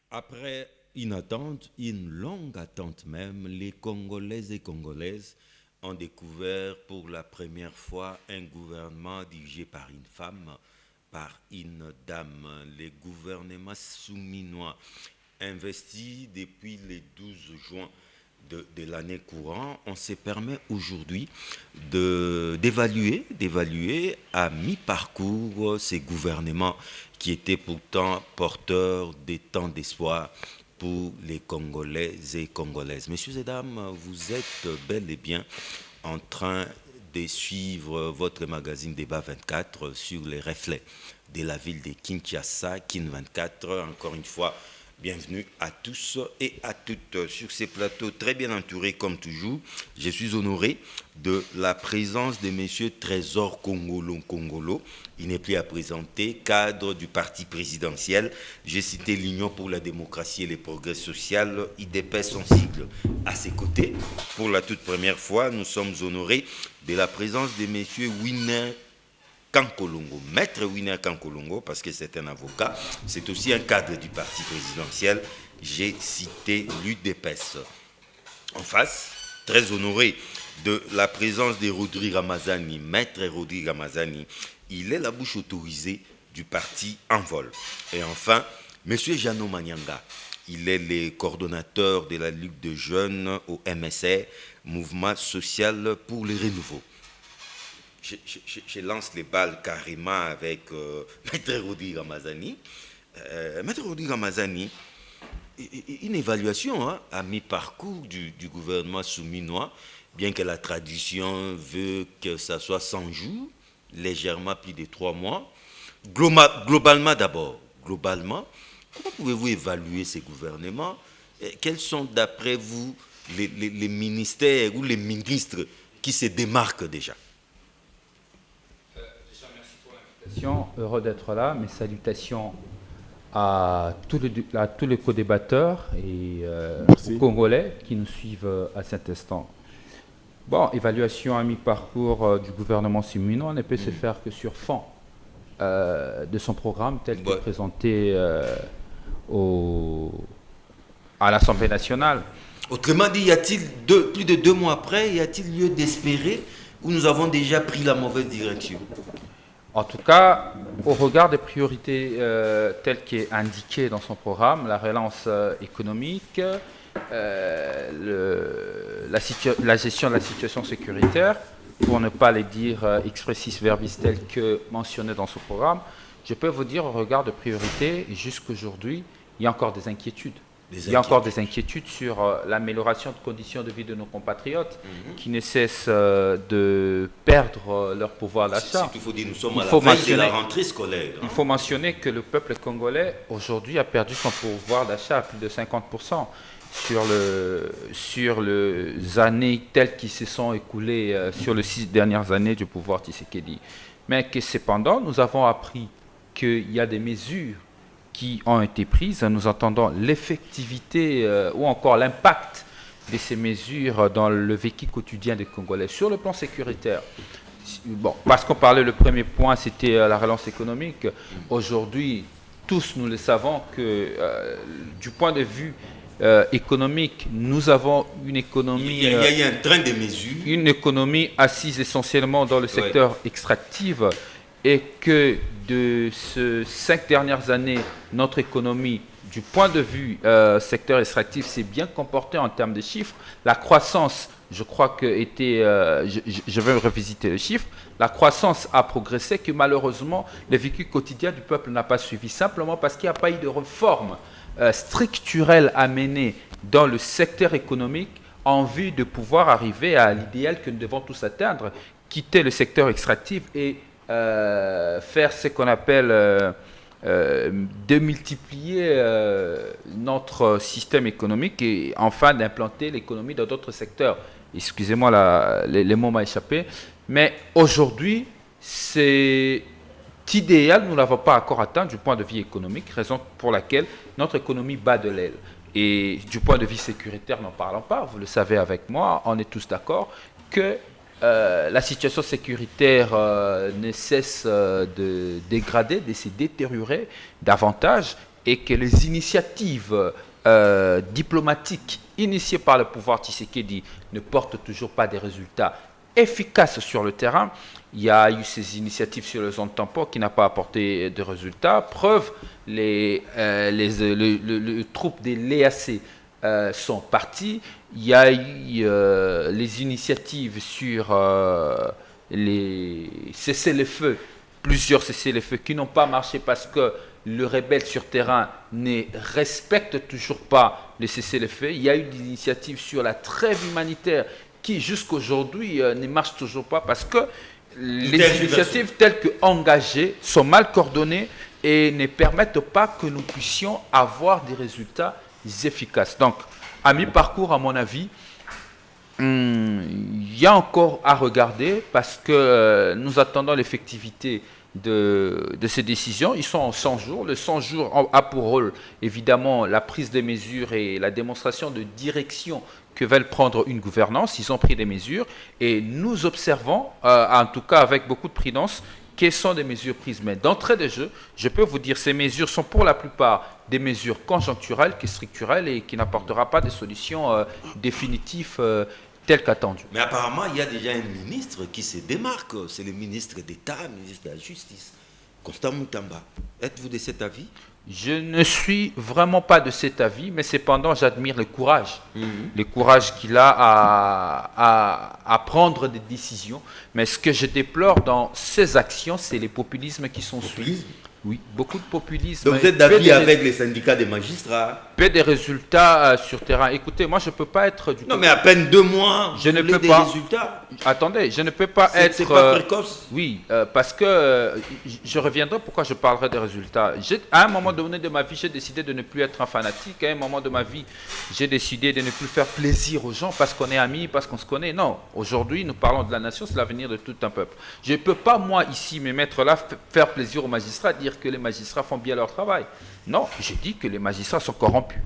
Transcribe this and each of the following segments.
Après une attente, une longue attente même, les Congolaises et Congolaises ont découvert pour la première fois un gouvernement dirigé par une femme, par une dame. Les gouvernements souminois investis depuis le 12 juin de l'année courante, on se permet aujourd'hui d'évaluer à mi-parcours ces gouvernements qui étaient pourtant porteurs de tant d'espoir pour les Congolais et Congolaises. Messieurs et dames, vous êtes bel et bien en train de suivre votre magazine Débat 24 sur les reflets de la ville de Kinshasa, Kin 24. Encore une fois, bienvenue à tous et à toutes sur ces plateaux très bien entourés comme toujours. Je suis honoré de la présence de M. Trésor Kongolo. Il n'est plus à présenter, cadre du parti présidentiel. J'ai cité l'Union pour la démocratie et le progrès social, IDP sensible. À ses côtés, pour la toute première fois, nous sommes honorés de la présence de M. Winner Kankolongo, maître Winner Kankolongo, parce que c'est un avocat, c'est aussi un cadre du parti présidentiel. J'ai cité l'UDPS. En face, très honoré de la présence de Rodrigue Ramazani, maître Rodrigue Ramazani. Il est la bouche autorisée du parti Envol. Et enfin, M. Jano Manyanga. Il est le coordonnateur de la Ligue de jeunes au MSR, Mouvement social pour le renouveau. Je lance les balles carrément avec Maître Rodrigue Ramazani. Maître Rodrigue Ramazani, une évaluation à mi-parcours du gouvernement souminois, bien que la tradition veut que ça soit 100 jours, légèrement plus de 3 mois. Globalement d'abord, comment pouvez-vous évaluer ces gouvernements? Quels sont d'après vous les ministères ou les ministres qui se démarquent déjà? Heureux d'être là. Mes salutations à tous les co-débatteurs et aux Congolais qui nous suivent à cet instant. Bon, évaluation à mi-parcours du gouvernement simino ne peut se faire que sur fond de son programme tel que présenté à l'Assemblée nationale. Autrement dit, y a-t-il plus de 2 mois après, y a-t-il lieu d'espérer ou nous avons déjà pris la mauvaise direction? En tout cas, au regard des priorités telles qu'est indiquées dans son programme, la relance économique, la gestion de la situation sécuritaire, pour ne pas les dire expressis verbis tels que mentionnés dans ce programme, je peux vous dire au regard de priorités, jusqu'aujourd'hui, il y a encore des inquiétudes. Il y a encore des inquiétudes sur l'amélioration de conditions de vie de nos compatriotes qui ne cessent de perdre leur pouvoir d'achat. Il faut dire, nous sommes à la veille de la rentrée scolaire. Il faut mentionner que le peuple congolais, aujourd'hui, a perdu son pouvoir d'achat à plus de 50% sur les années telles qui se sont écoulées, sur les 6 dernières années du pouvoir Tshisekedi. Mais que cependant, nous avons appris qu'il y a des mesures qui ont été prises. Nous entendons l'effectivité ou encore l'impact de ces mesures dans le vécu quotidien des Congolais. Sur le plan sécuritaire, bon, parce qu'on parlait, le premier point, c'était la relance économique. Aujourd'hui, tous nous le savons que du point de vue économique, nous avons une économie... Il y a un train de mesures. Une économie assise essentiellement dans le secteur extractif et que de ces 5 dernières années, notre économie, du point de vue secteur extractif, s'est bien comportée en termes de chiffres. La croissance, je crois que je vais revisiter les chiffres, la croissance a progressé, que malheureusement, le vécu quotidien du peuple n'a pas suivi, simplement parce qu'il n'y a pas eu de réforme structurelle à mener dans le secteur économique en vue de pouvoir arriver à l'idéal que nous devons tous atteindre, quitter le secteur extractif et faire ce qu'on appelle démultiplier notre système économique et enfin d'implanter l'économie dans d'autres secteurs. Excusez-moi, les mots m'ont échappé. Mais aujourd'hui, c'est idéal, nous ne l'avons pas encore atteint du point de vue économique, raison pour laquelle notre économie bat de l'aile. Et du point de vue sécuritaire, n'en parlons pas, vous le savez avec moi, on est tous d'accord que la situation sécuritaire ne cesse de dégrader, de se détériorer davantage et que les initiatives diplomatiques initiées par le pouvoir Tshisekedi ne portent toujours pas des résultats efficaces sur le terrain. Il y a eu ces initiatives sur les zones tampons qui n'ont pas apporté de résultats. Preuve, les troupes des l'EAC sont partis. Il y a eu les initiatives sur les cessez-le-feu, plusieurs cessez-le-feu qui n'ont pas marché parce que le rebelle sur terrain ne respecte toujours pas les cessez-le-feu. Il y a eu des initiatives sur la trêve humanitaire qui jusqu'aujourd'hui ne marchent toujours pas parce que les initiatives telles que engagées sont mal coordonnées et ne permettent pas que nous puissions avoir des résultats efficaces. Donc, à mi-parcours, à mon avis, il y a encore à regarder parce que nous attendons l'effectivité de ces décisions. Ils sont en 100 jours. Le 100 jours a pour rôle, évidemment, la prise des mesures et la démonstration de direction que veulent prendre une gouvernance. Ils ont pris des mesures et nous observons, en tout cas avec beaucoup de prudence, quelles sont les mesures prises. Mais d'entrée de jeu, je peux vous dire ces mesures sont pour la plupart des mesures conjoncturelles, structurelles et qui n'apporteront pas de solutions définitives telles qu'attendues. Mais apparemment, il y a déjà un ministre qui se démarque. C'est le ministre d'État, le ministre de la Justice, Constant Moutamba. Êtes-vous de cet avis? Je ne suis vraiment pas de cet avis, mais cependant, j'admire le courage. Le courage qu'il a à prendre des décisions. Mais ce que je déplore dans ces actions, c'est les populismes qui sont suivis. Oui, beaucoup de populisme. Donc vous êtes d'accord avec les syndicats des magistrats? Peu des résultats sur terrain. Écoutez, moi je ne peux pas être du... Non mais à peine 2 mois, je ne peux pas. Résultats. Attendez, je ne peux pas être... C'est pas précoce. Oui, parce que je reviendrai pourquoi je parlerai des résultats. À un moment donné de ma vie, j'ai décidé de ne plus être un fanatique. À un moment de ma vie, j'ai décidé de ne plus faire plaisir aux gens parce qu'on est amis, parce qu'on se connaît. Non, aujourd'hui, nous parlons de la nation, c'est l'avenir de tout un peuple. Je ne peux pas, moi, ici, me mettre là, faire plaisir aux magistrats, dire que les magistrats font bien leur travail. Non, je dis que les magistrats sont corrompus.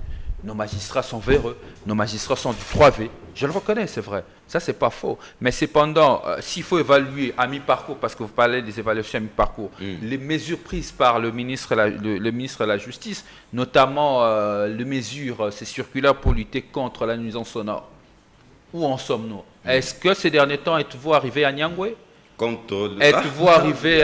Nos magistrats sont véreux, nos magistrats sont du 3V. Je le reconnais, c'est vrai. Ça, c'est pas faux. Mais cependant, s'il faut évaluer à mi-parcours, parce que vous parlez des évaluations à mi-parcours, les mesures prises par le ministre de la Justice, notamment les mesures, ces circulaires pour lutter contre la nuisance sonore, où en sommes-nous? Est-ce que ces derniers temps, êtes-vous arrivé à Nyangwe? Êtes-vous arrivé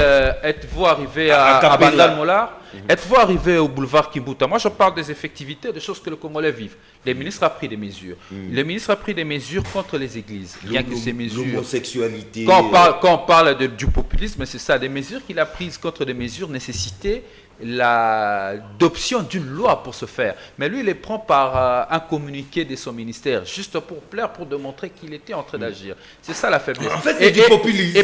à Bandal Molar? Êtes-vous arrivé au boulevard Kimbuta? Moi, je parle des effectivités, des choses que le Congolais vivent. Le ministre a pris des mesures. Le ministre a pris des mesures contre les églises. Bien que ces mesures... L'homosexualité... Quand on parle du populisme, c'est ça. Des mesures qu'il a prises contre des mesures nécessitaient l'adoption d'une loi pour ce faire. Mais lui, il les prend par un communiqué de son ministère, juste pour plaire, pour démontrer qu'il était en train d'agir. C'est ça la faiblesse. En fait, c'est du populisme.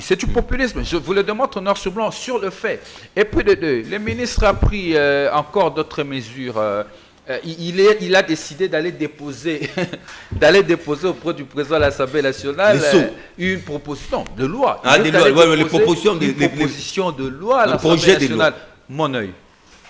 C'est du populisme. Je vous le démontre noir sur blanc sur le fait. Et puis de deux, le ministre a pris encore d'autres mesures. Il a décidé d'aller déposer, auprès du président de l'Assemblée nationale une proposition de loi. Des lois, les propositions de loi à l'Assemblée nationale. Mon œil,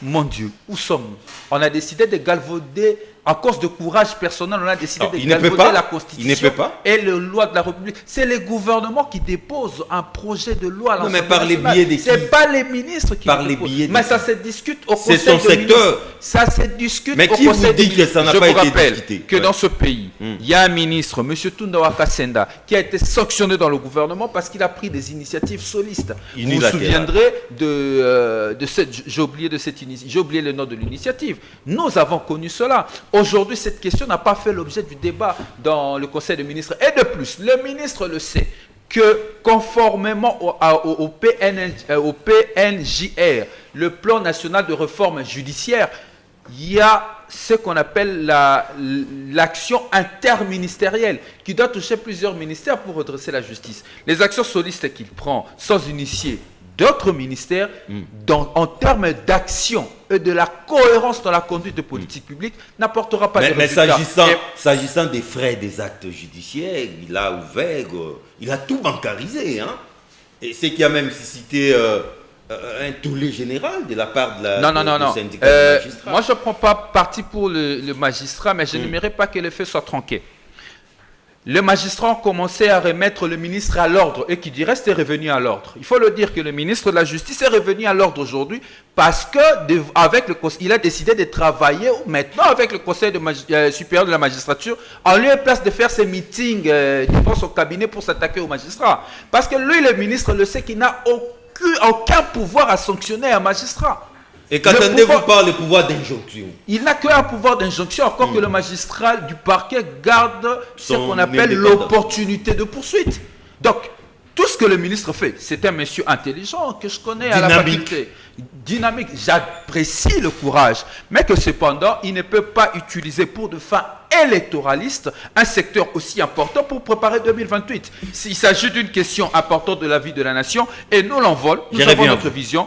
mon Dieu, où sommes-nous? On a décidé de galvauder, à cause de courage personnel, on a décidé de galvauder la Constitution et les lois de la République. C'est le gouvernement qui dépose un projet de loi à l'Assemblée nationale. Ce n'est pas les ministres qui le déposent. Mais ça se discute au Conseil des ministres. Ça se discute au Conseil des ministres. Je vous rappelle que dans ce pays, il y a un ministre, M. Tounda Senda, qui a été sanctionné dans le gouvernement parce qu'il a pris des initiatives solistes. Vous vous souviendrez de cette... J'ai oublié le nom de l'initiative. Nous avons connu cela. Aujourd'hui, cette question n'a pas fait l'objet du débat dans le Conseil des ministres. Et de plus, le ministre le sait, que conformément au PNJR, le plan national de réforme judiciaire, il y a ce qu'on appelle l'action interministérielle qui doit toucher plusieurs ministères pour redresser la justice. Les actions solistes qu'il prend sans initier d'autres ministères, en termes d'action et de la cohérence dans la conduite de politique publique, n'apportera pas de résultats. Mais s'agissant des frais des actes judiciaires, il a ouvert, il a tout bancarisé. Hein? Et c'est qu'il y a même suscité un tollé général de la part de du syndicat des magistrats. Moi, je ne prends pas parti pour le magistrat, mais je n'aimerais pas que les faits soient tronqués. les magistrats ont commencé à remettre le ministre à l'ordre et qui du reste est revenu à l'ordre. Il faut le dire que le ministre de la Justice est revenu à l'ordre aujourd'hui parce que il a décidé de travailler maintenant avec le Conseil supérieur de la magistrature en lieu et place de faire ses meetings devant son cabinet pour s'attaquer aux magistrats. Parce que lui, le ministre, le sait qu'il n'a aucun pouvoir à sanctionner un magistrat. Et qu'attendez-vous par le pouvoir d'injonction? Il n'a qu'un pouvoir d'injonction, encore que le magistrat du parquet garde ce qu'on appelle l'opportunité de poursuite. Donc, tout ce que le ministre fait, c'est un monsieur intelligent que je connais à la faculté. Dynamique. J'apprécie le courage, mais que cependant, il ne peut pas utiliser pour de fins électoralistes un secteur aussi important pour préparer 2028. S'il s'agit d'une question importante de la vie de la nation, et nous l'envol, nous avons notre vision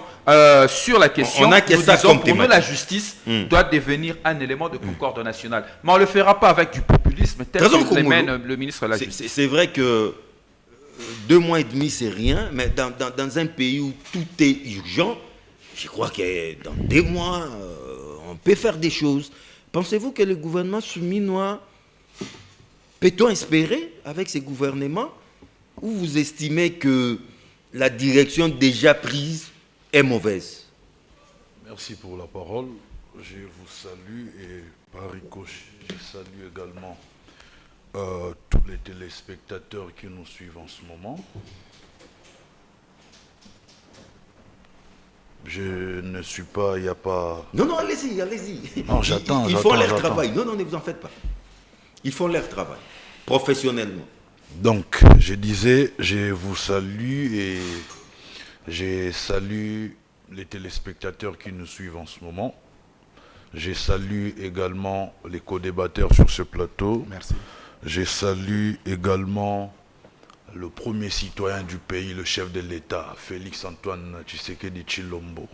sur la question. Pour nous, la justice doit devenir un élément de concorde nationale. Mais on ne le fera pas avec du populisme tel que le mène le ministre de la Justice. C'est vrai que 2 mois et demi, c'est rien, mais dans un pays où tout est urgent, je crois que dans 2 mois, on peut faire des choses. Pensez-vous que le gouvernement souminois, peut-on espérer avec ces gouvernements, ou vous estimez que la direction déjà prise est mauvaise? Merci pour la parole. Je vous salue et par ricochet, je salue également tous les téléspectateurs qui nous suivent en ce moment. Je ne suis pas, il n'y a pas... Non, allez-y, allez-y. Non, j'attends. Ils font leur travail. Non, ne vous en faites pas. Ils font leur travail, professionnellement. Donc, je disais, je vous salue et je salue les téléspectateurs qui nous suivent en ce moment. Je salue également les co-débatteurs sur ce plateau. Merci. Je salue également le premier citoyen du pays, le chef de l'État, Félix-Antoine Tshisekedi Tshilombo,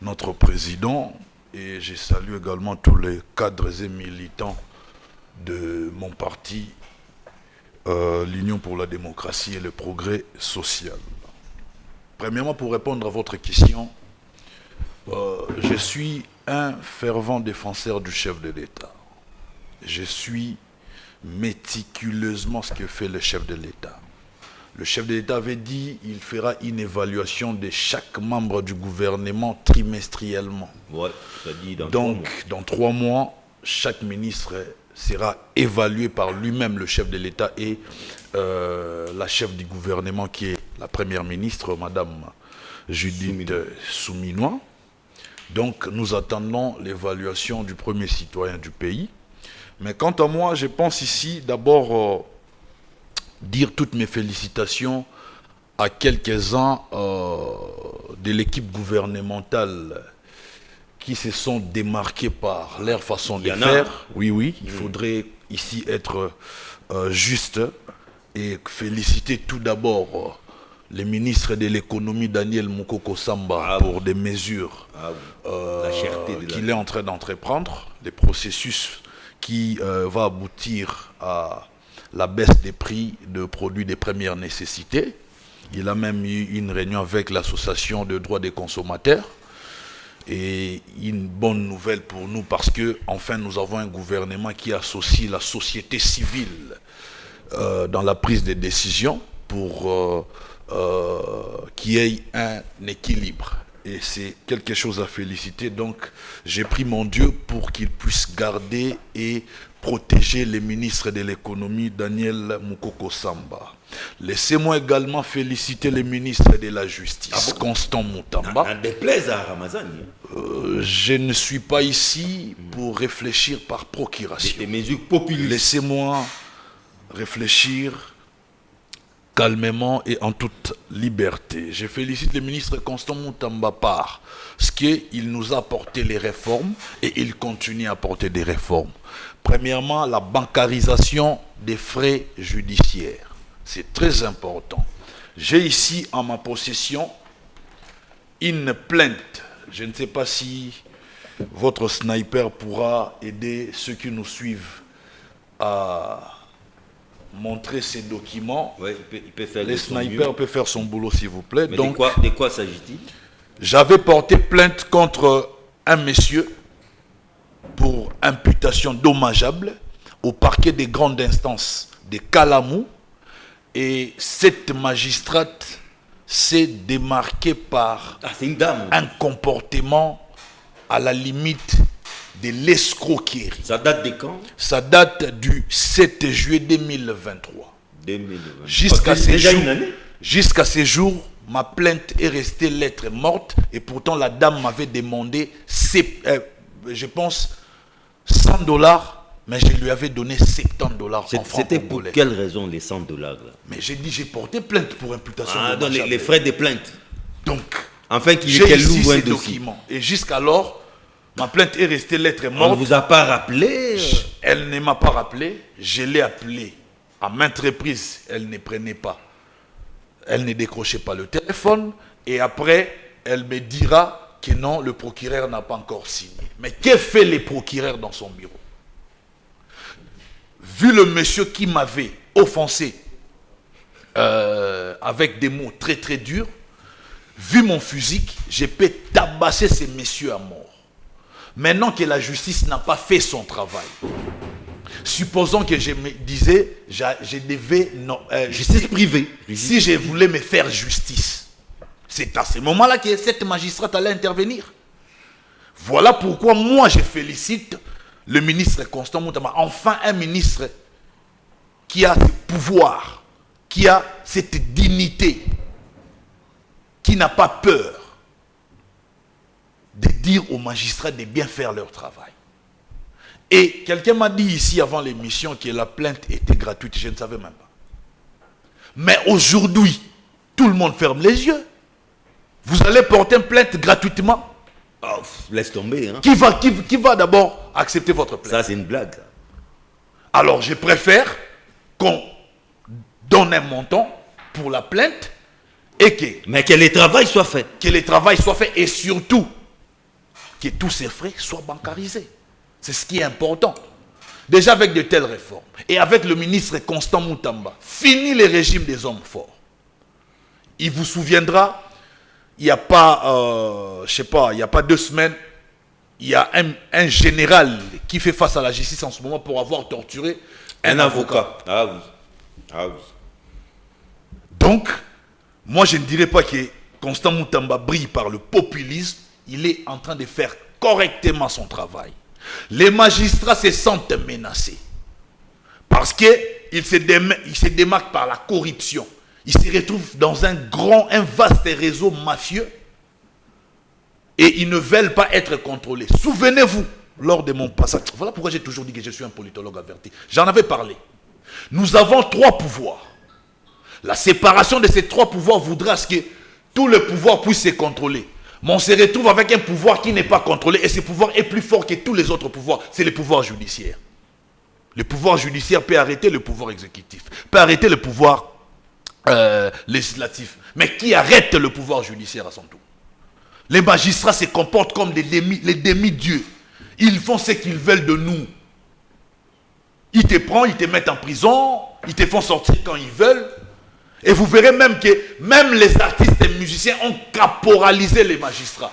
notre président. Et je salue également tous les cadres et militants de mon parti, l'Union pour la démocratie et le progrès social. Premièrement, pour répondre à votre question, je suis un fervent défenseur du chef de l'État. Je suis méticuleusement ce que fait le chef de l'État. Le chef de l'État avait dit qu'il fera une évaluation de chaque membre du gouvernement trimestriellement. Ouais, ça dit dans 3 mois, chaque ministre sera évalué par lui-même, le chef de l'État, et la chef du gouvernement qui est la première ministre, Madame Judith Souminois. Donc nous attendons l'évaluation du premier citoyen du pays. Mais quant à moi, je pense ici d'abord dire toutes mes félicitations à quelques-uns de l'équipe gouvernementale qui se sont démarqués par leur façon de faire. Oui, il faudrait ici être juste et féliciter tout d'abord le ministre de l'économie Daniel Mukoko Samba pour des mesures qu'il est en train d'entreprendre, des processus qui va aboutir à la baisse des prix de produits de première nécessité. Il a même eu une réunion avec l'association de droits des consommateurs. Et une bonne nouvelle pour nous parce que enfin nous avons un gouvernement qui associe la société civile dans la prise de décision pour qu'il y ait un équilibre. Et c'est quelque chose à féliciter. Donc j'ai pris mon Dieu pour qu'il puisse garder et protéger les ministres de l'économie Daniel Mukoko Samba. Laissez-moi également féliciter les ministres de la Justice, Constant Moutamba. Un déplaise à Ramazani. Je ne suis pas ici pour réfléchir par procuration. Des mesures populistes. Laissez-moi réfléchir calmement et en toute liberté. Je félicite le ministre Constant Moutamba par ce qu'il nous a apporté les réformes et il continue à apporter des réformes. Premièrement, la bancarisation des frais judiciaires. C'est très important. J'ai ici en ma possession une plainte. Je ne sais pas si votre sniper pourra aider ceux qui nous suivent à montrer ces documents. Ouais, il peut faire les snipers peuvent faire son boulot, s'il vous plaît. Mais donc, de quoi s'agit-il? J'avais porté plainte contre un monsieur pour imputation dommageable au parquet des grandes instances de Kalamou. Et cette magistrate s'est démarquée par c'est une dame. Un comportement à la limite de l'escroquerie. Ça date de quand? Ça date du 7 juillet 2023. 2020. Jusqu'à Okay, ces déjà jours, une année. jusqu'à ces jours, ma plainte est restée lettre morte et pourtant la dame m'avait demandé, je pense, $100, mais je lui avais donné $70 en francs C'était pour congolais. quelle raison les $100 là? Mais j'ai dit, j'ai porté plainte pour imputation. Donc les frais de plainte. Donc, Enfin, j'ai qu'elle ici ouvre un ces dossier. documents. Et jusqu'alors, ma plainte est restée lettre On ne morte. vous a pas rappelé Elle ne m'a pas rappelé. Je l'ai appelée à maintes reprises. Elle ne prenait pas. Elle ne décrochait pas le téléphone. Et après, elle me dira que non, le procureur n'a pas encore signé. Mais que fait le procureur dans son bureau? Vu le monsieur qui m'avait offensé avec des mots très très durs, vu mon physique, je peux tabasser ces messieurs à mort. Maintenant que la justice n'a pas fait son travail, supposons que je me disais, je devais... justice privée. Si je voulais me faire justice, c'est à ce moment-là que cette magistrate allait intervenir. Voilà pourquoi moi je félicite le ministre Constant Moutamba. Enfin un ministre qui a ce pouvoir, qui a cette dignité, qui n'a pas peur de dire aux magistrats de bien faire leur travail. Et quelqu'un m'a dit ici avant l'émission que la plainte était gratuite, je ne savais même pas. Mais aujourd'hui, tout le monde ferme les yeux. Vous allez porter une plainte gratuitement. Oh, laisse tomber. Hein. Qui va d'abord accepter votre plainte? Ça, c'est une blague. Alors, je préfère qu'on donne un montant pour la plainte et mais que le travail soit fait. Que le travail soit fait et surtout que tous ces frais soient bancarisés. C'est ce qui est important. Déjà avec de telles réformes et avec le ministre Constant Moutamba, fini le régime des hommes forts. Il vous souviendra, il n'y a pas, je sais pas, il n'y a pas 2 semaines, il y a un général qui fait face à la justice en ce moment pour avoir torturé un avocat. Ah oui. Ah oui. Donc, moi je ne dirais pas que Constant Moutamba brille par le populisme. Il est en train de faire correctement son travail. Les magistrats se sentent menacés. Parce qu'ils se démarquent par la corruption. Ils se retrouvent dans un vaste réseau mafieux. Et ils ne veulent pas être contrôlés. Souvenez-vous, lors de mon passage, voilà pourquoi j'ai toujours dit que je suis un politologue averti. J'en avais parlé. Nous avons 3 pouvoirs. La séparation de ces 3 pouvoirs voudra que tout le pouvoir puisse se contrôler. Mais on se retrouve avec un pouvoir qui n'est pas contrôlé et ce pouvoir est plus fort que tous les autres pouvoirs. C'est le pouvoir judiciaire. Le pouvoir judiciaire peut arrêter le pouvoir exécutif, peut arrêter le pouvoir législatif. Mais qui arrête le pouvoir judiciaire à son tour? Les magistrats se comportent comme les demi-dieux. Ils font ce qu'ils veulent de nous. Ils te prennent, ils te mettent en prison, ils te font sortir quand ils veulent. Et vous verrez même que même les artistes et musiciens ont caporalisé les magistrats.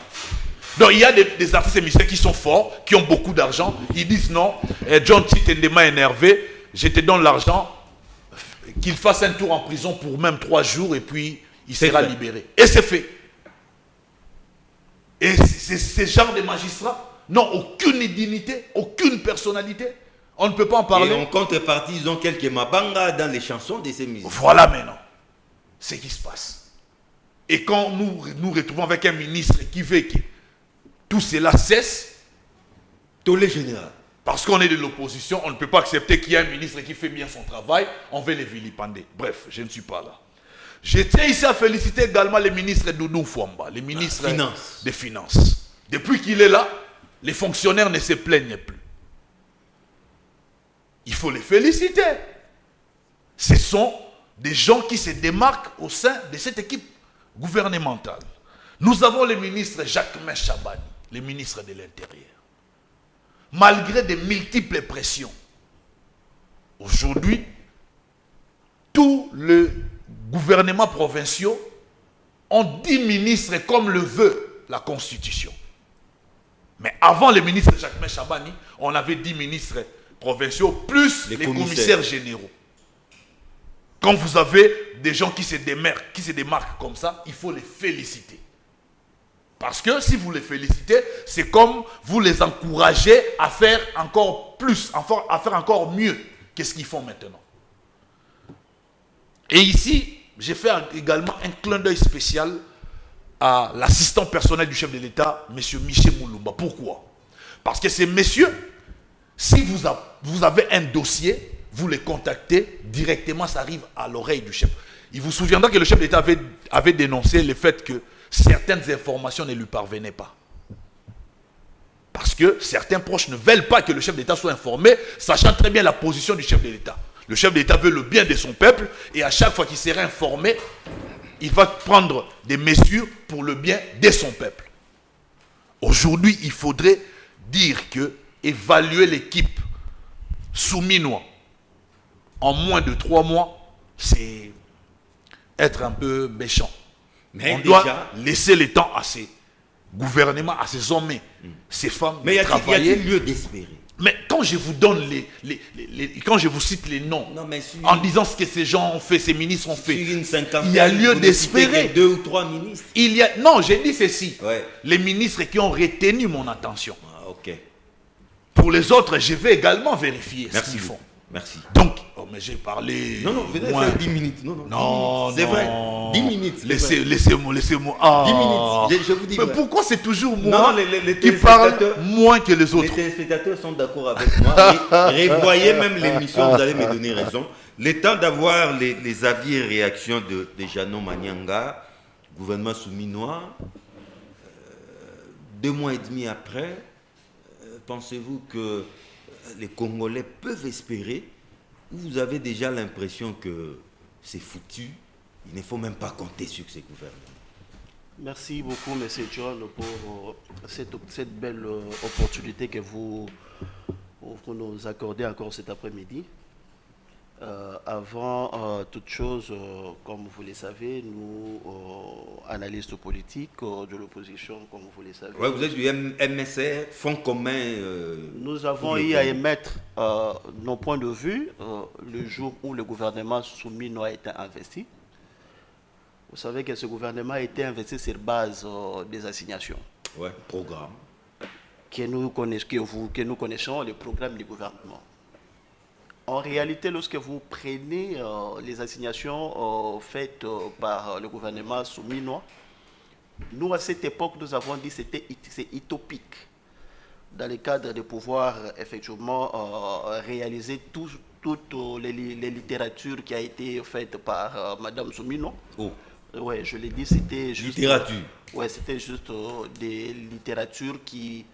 Donc il y a des artistes et musiciens qui sont forts, qui ont beaucoup d'argent. Ils disent non, John Chitendema est énervé, je te donne l'argent, qu'il fasse un tour en prison pour même 3 jours et puis il sera libéré. Et c'est fait. Et ces genres de magistrats n'ont aucune dignité, aucune personnalité. On ne peut pas en parler. Et en contrepartie, ils ont quelques mabanga dans les chansons de ces musiciens. Voilà maintenant ce qui se passe. Et quand nous retrouvons avec un ministre qui veut que tout cela cesse, tous les généraux. Parce qu'on est de l'opposition, on ne peut pas accepter qu'il y ait un ministre qui fait bien son travail, on veut les vilipender. Bref, je ne suis pas là. Je tiens ici à féliciter également le ministre Doudou Fouamba, le ministre des Finances. Depuis qu'il est là, les fonctionnaires ne se plaignent plus. Il faut les féliciter. Ce sont des gens qui se démarquent au sein de cette équipe gouvernementale. Nous avons le ministre Jacquemain Chabani, le ministre de l'Intérieur. Malgré de multiples pressions, aujourd'hui, tous les gouvernements provinciaux ont 10 ministres comme le veut la Constitution. Mais avant le ministre Jacquemain Chabani, on avait 10 ministres provinciaux plus les commissaires généraux. Quand vous avez des gens qui se démarquent comme ça, il faut les féliciter. Parce que si vous les félicitez, c'est comme vous les encouragez à faire encore plus, à faire encore mieux que ce qu'ils font maintenant. Et ici, j'ai fait également un clin d'œil spécial à l'assistant personnel du chef de l'État, M. Michel Moulumba. Pourquoi? Parce que ces messieurs, si vous avez un dossier, vous les contactez, directement ça arrive à l'oreille du chef. Il vous souviendra que le chef de l'État avait dénoncé le fait que certaines informations ne lui parvenaient pas. Parce que certains proches ne veulent pas que le chef d'État soit informé, sachant très bien la position du chef de l'État. Le chef d'État veut le bien de son peuple et à chaque fois qu'il sera informé, il va prendre des mesures pour le bien de son peuple. Aujourd'hui, il faudrait dire que évaluer l'équipe souminois en moins de 3 mois, c'est être un peu méchant. Mais on doit laisser le temps à ces gouvernements, à ces hommes, ces femmes de travailler. Mais y a-t-il lieu d'espérer? Mais quand je vous donne quand je vous cite les noms, en disant ce que ces gens ont fait, ces ministres ont fait, il y a lieu d'espérer. 2 ou 3 ministres. Non, j'ai dit ceci. Ouais. Les ministres qui ont retenu mon attention. Ah, ok. Pour les autres, je vais également vérifier ce qu'ils font. Merci. Donc, mais j'ai parlé. Non, venez faire 10 minutes. Non, c'est vrai. 10 minutes. Laissez-moi. 10 minutes. Je vous dis. Mais pourquoi c'est toujours moi les qui parle moins que les autres? Les téléspectateurs sont d'accord avec moi. Revoyez même l'émission, vous allez me donner raison. Le temps d'avoir les avis et réactions de Jeannot Manyanga, gouvernement souminois, 2 mois et demi après, pensez-vous que les Congolais peuvent espérer, ou vous avez déjà l'impression que c'est foutu, il ne faut même pas compter sur ces gouvernements? Merci beaucoup, M. John, pour cette belle opportunité que vous nous accordez encore cet après-midi. Avant toute chose, comme vous le savez, nous, analystes politiques de l'opposition, comme vous le savez. Ouais, vous êtes du MSR, Fonds commun. Nous avons eu à émettre nos points de vue le jour où le gouvernement souminois a été investi. Vous savez que ce gouvernement a été investi sur base des assignations. Oui, programme. Que nous connaissons, le programme du gouvernement. En réalité, lorsque vous prenez les assignations faites par le gouvernement souminois, nous, à cette époque, nous avons dit que c'est utopique dans le cadre de pouvoir effectivement réaliser toutes les littératures qui a été faites par Madame Soumino. Oh. Oui, je l'ai dit, c'était juste... Littérature. Oui, c'était juste des littératures que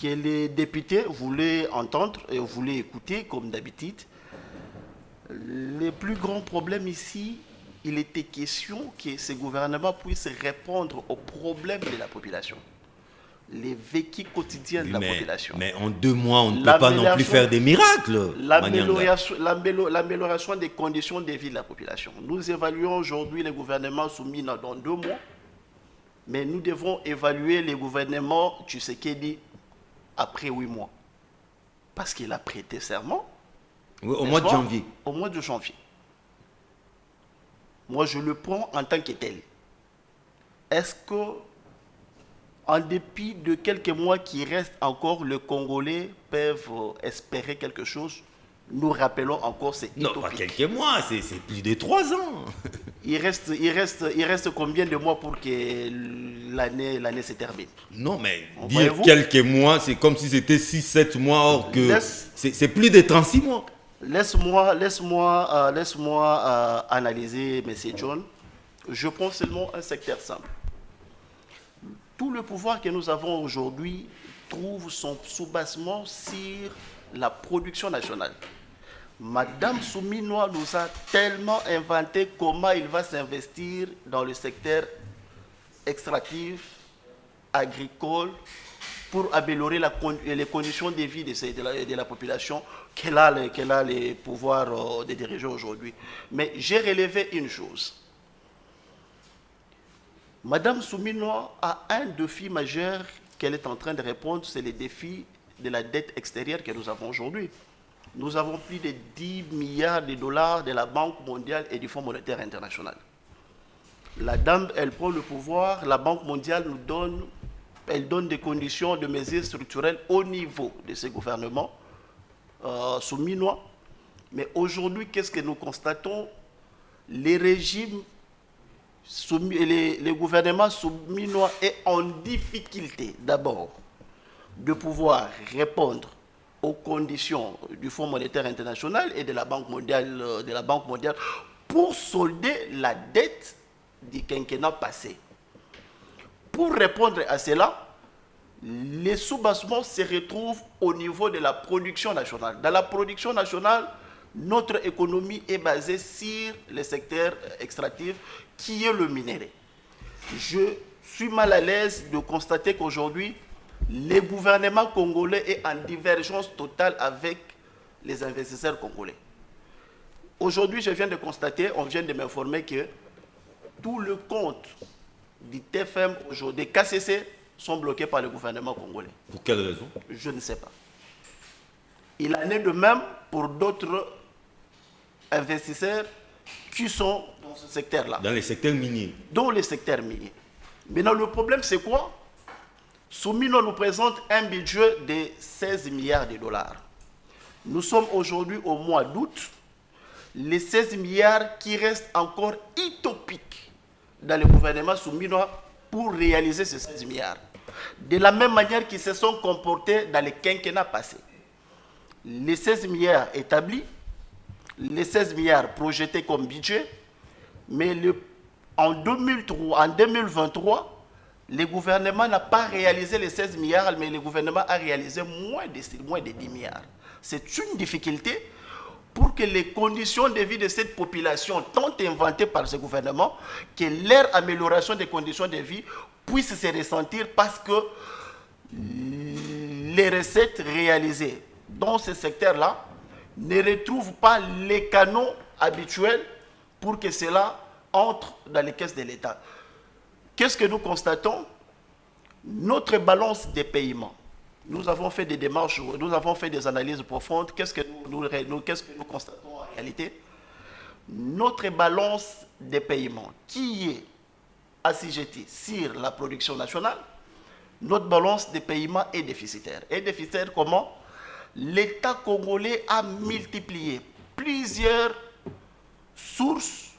les députés voulaient entendre et voulaient écouter, comme d'habitude. Le plus grand problème ici, il était question que ce gouvernement puisse répondre aux problèmes de la population, les vécus quotidiens de la population. Mais en 2 mois, on ne peut pas non plus faire des miracles. L'amélioration des conditions de vie de la population. Nous évaluons aujourd'hui les gouvernements soumis dans 2 mois, mais nous devons évaluer les gouvernements Tshisekedi après 8 mois. Parce qu'il a prêté serment. Oui, au mois de janvier. Au mois de janvier. Moi, je le prends en tant que tel. Est-ce que, en dépit de quelques mois qui restent encore, les Congolais peuvent espérer quelque chose? Nous rappelons encore ces utopiques. Non, pas quelques mois, c'est plus de 3 ans. Il reste combien de mois pour que l'année se termine? Non, mais dire quelques mois, c'est comme si c'était 6-7 mois, or que c'est plus de 36 mois. Laisse-moi analyser, M. John. Je prends seulement un secteur simple. Tout le pouvoir que nous avons aujourd'hui trouve son soubassement sur la production nationale. Madame Souminois nous a tellement inventé comment il va s'investir dans le secteur extractif, agricole, pour améliorer les conditions de vie de la population qu'elle a les pouvoirs de diriger aujourd'hui. Mais j'ai relevé une chose. Madame Souminois a un défi majeur qu'elle est en train de répondre, c'est le défi de la dette extérieure que nous avons aujourd'hui. nous avons plus de 10 milliards de dollars de la Banque mondiale et du Fonds monétaire international. La dame, elle prend le pouvoir, la Banque mondiale elle donne des conditions de mesures structurelles au niveau de ces gouvernements sous-minois. Mais aujourd'hui, qu'est-ce que nous constatons? Les régimes, les gouvernements sous-minois est en difficulté d'abord de pouvoir répondre aux conditions du Fonds monétaire international et de la Banque mondiale, pour solder la dette du quinquennat passé. Pour répondre à cela, les soubassements se retrouvent au niveau de la production nationale. Dans la production nationale, notre économie est basée sur le secteur extractif qui est le minerai. Je suis mal à l'aise de constater qu'aujourd'hui, le gouvernement congolais est en divergence totale avec les investisseurs congolais. Aujourd'hui, je viens de constater, on vient de m'informer que tout le compte du TFM aujourd'hui, des KCC, sont bloqués par le gouvernement congolais. Pour quelle raison? Je ne sais pas. Il en est de même pour d'autres investisseurs qui sont dans ce secteur-là. Dans les secteurs miniers. Dans les secteurs miniers. Maintenant, le problème, c'est quoi? Soumino nous présente un budget de 16 milliards de dollars. Nous sommes aujourd'hui au mois d'août. Les 16 milliards qui restent encore utopiques dans le gouvernement souminois pour réaliser ces 16 milliards. De la même manière qu'ils se sont comportés dans les quinquennats passés. Les 16 milliards établis, les 16 milliards projetés comme budget, mais en 2023, le gouvernement n'a pas réalisé les 16 milliards, mais le gouvernement a réalisé moins de 10 milliards. C'est une difficulté pour que les conditions de vie de cette population, tant inventées par ce gouvernement, que leur amélioration des conditions de vie puisse se ressentir parce que les recettes réalisées dans ce secteur-là ne retrouvent pas les canaux habituels pour que cela entre dans les caisses de l'État. Qu'est-ce que nous constatons? Notre balance des paiements. Nous avons fait des démarches, nous avons fait des analyses profondes. Qu'est-ce que nous constatons en réalité? Notre balance des paiements qui est assujettie sur la production nationale, notre balance des paiements est déficitaire. Et déficitaire comment? L'État congolais a multiplié plusieurs sources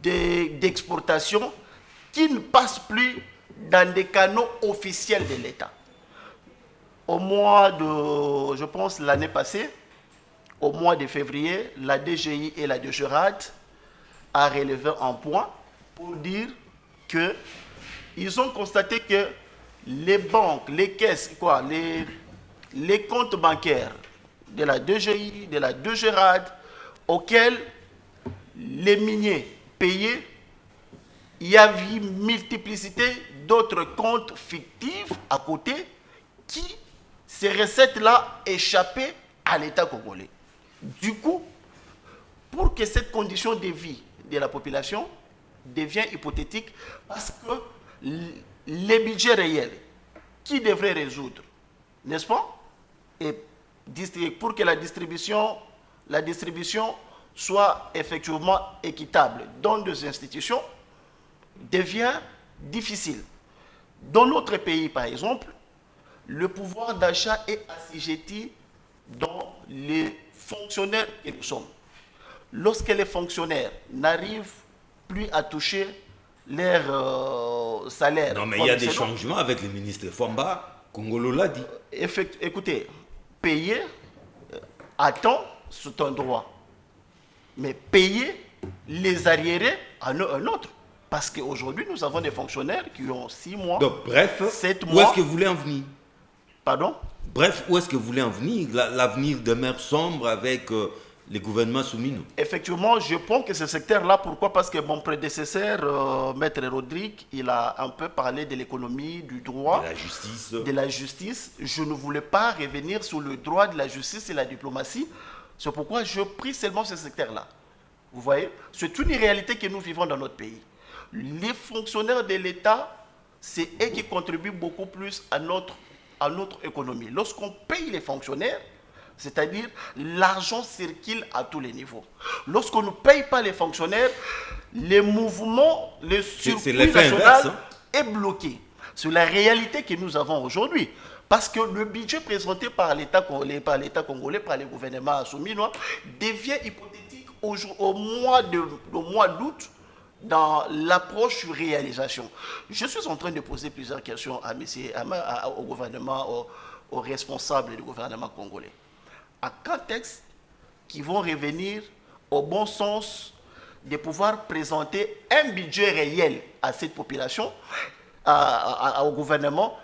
d'exportation qui ne passent plus dans des canaux officiels de l'État. Au mois de, je pense l'année passée, au mois de février, la DGI et la DGRAD a relevé un point pour dire qu'ils ont constaté que les banques, les caisses, les comptes bancaires de la DGI, de la DGRAD, auxquels les miniers payaient, il y avait une multiplicité d'autres comptes fictifs à côté qui, ces recettes-là, échappaient à l'État congolais. Du coup, pour que cette condition de vie de la population devienne hypothétique, parce que les budgets réels qui devraient résoudre, n'est-ce pas, et pour que la distribution soit effectivement équitable dans des institutions, devient difficile. Dans notre pays, par exemple, le pouvoir d'achat est assujetti dans les fonctionnaires que nous sommes. Lorsque les fonctionnaires n'arrivent plus à toucher leur salaire... Non, mais il y a des changements avec le ministre Famba. Congolo l'a dit. Écoutez, payer à temps, c'est un droit. Mais payer les arriérés en un autre. Parce qu'aujourd'hui, nous avons des fonctionnaires qui ont 6 mois, donc, bref, 7 mois... Où est-ce que vous voulez en venir? Pardon? Bref, où est-ce que vous voulez en venir? L'avenir demeure sombre avec les gouvernements soumis. Effectivement, je pense que ce secteur-là, pourquoi? Parce que mon prédécesseur, Maître Rodrigue, il a un peu parlé de l'économie, du droit, de la justice. Je ne voulais pas revenir sur le droit de la justice et la diplomatie. C'est pourquoi je prie seulement ce secteur-là. Vous voyez? C'est une réalité que nous vivons dans notre pays. Les fonctionnaires de l'État, c'est eux qui contribuent beaucoup plus à notre économie. Lorsqu'on paye les fonctionnaires, C'est-à-dire, l'argent circule à tous les niveaux. Lorsqu'on ne paye pas les fonctionnaires, les mouvements, le circuit national est bloqué. C'est la réalité que nous avons aujourd'hui. Parce que le budget présenté par l'État congolais, par le gouvernement souminois, devient hypothétique au mois d'août dans l'approche réalisation. Je suis en train de poser plusieurs questions au gouvernement, aux responsables du gouvernement congolais. À quel texte qui vont revenir au bon sens de pouvoir présenter un budget réel à cette population, au gouvernement,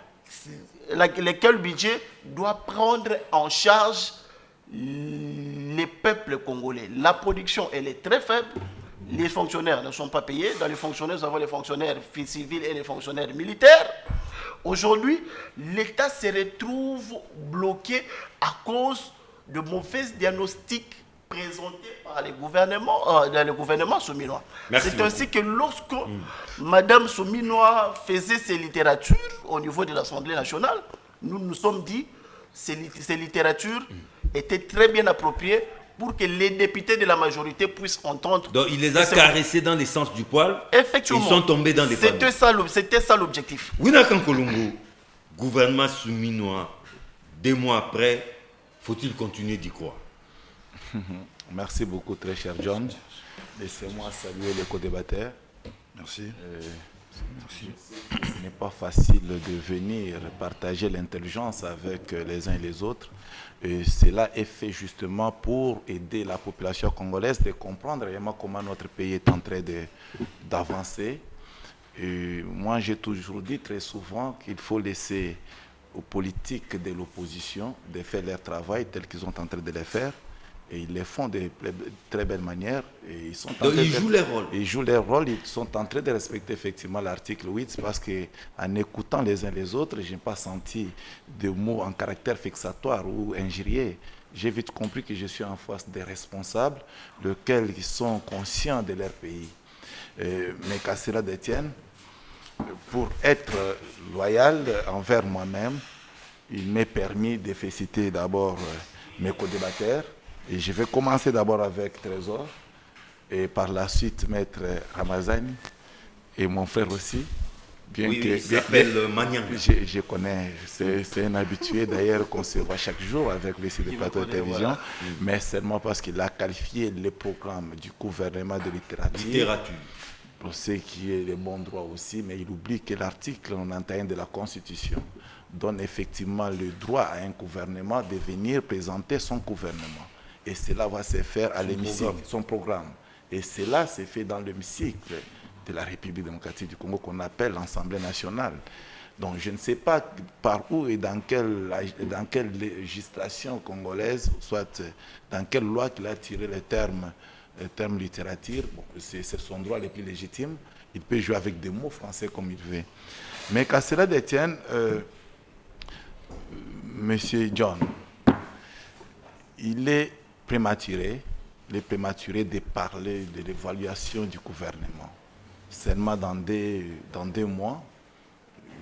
lequel budget doit prendre en charge les peuples congolais. La production, elle est très faible. Les fonctionnaires ne sont pas payés. Dans les fonctionnaires, nous avons les fonctionnaires civils et les fonctionnaires militaires. Aujourd'hui, l'État se retrouve bloqué à cause de mauvais diagnostics présentés par le gouvernement souminois. C'est ainsi que lorsque Mme Souminois faisait ses littératures au niveau de l'Assemblée nationale, nous nous sommes dit que ces littératures étaient très bien appropriées pour que les députés de la majorité puissent entendre. Donc il les a caressés dans les sens du poil. Effectivement. Ils sont tombés dans les panneaux. C'était ça l'objectif. Winakan Kolongo, gouvernement souminois, 2 mois après, faut-il continuer d'y croire? Merci beaucoup, très cher John. Laissez-moi saluer les co-débatteurs. Merci. Merci. Ce n'est pas facile de venir partager l'intelligence avec les uns et les autres. Et cela est fait justement pour aider la population congolaise de comprendre réellement comment notre pays est en train d'avancer. Et moi, j'ai toujours dit très souvent qu'il faut laisser aux politiques de l'opposition de faire leur travail tel qu'ils sont en train de le faire. Et ils le font de très belle manière. Et donc ils jouent leur rôle. Ils jouent leur rôle. Ils sont en train de respecter effectivement l'article 8 parce qu'en écoutant les uns les autres, je n'ai pas senti de mots en caractère vexatoire ou injurié. J'ai vite compris que je suis en face des responsables, lesquels sont conscients de leur pays. Mais Kassira d'Étienne, pour être loyal envers moi-même, il m'est permis de féliciter d'abord mes co-débatteurs. Et je vais commencer d'abord avec Trésor et par la suite Maître Ramazani et mon frère aussi. Il s'appelle Magnan. Je connais, c'est un habitué d'ailleurs qu'on se voit chaque jour avec les sites de plateau de télévision, voilà. Mais seulement parce qu'il a qualifié le programme du gouvernement de littérature. Pour ce qui est le bon droit aussi, mais il oublie que l'article 91 de la Constitution donne effectivement le droit à un gouvernement de venir présenter son gouvernement. Et cela va se faire à l'hémicycle, son programme. Et cela se fait dans l'hémicycle de la République démocratique du Congo qu'on appelle l'Assemblée nationale. Donc je ne sais pas par où et dans quelle législation congolaise, soit dans quelle loi qu'il a tiré le terme littérature. Bon, c'est son droit le plus légitime. Il peut jouer avec des mots français comme il veut. Mais qu'à cela détienne, Monsieur John, il est prématuré de parler de l'évaluation du gouvernement. Seulement dans deux mois,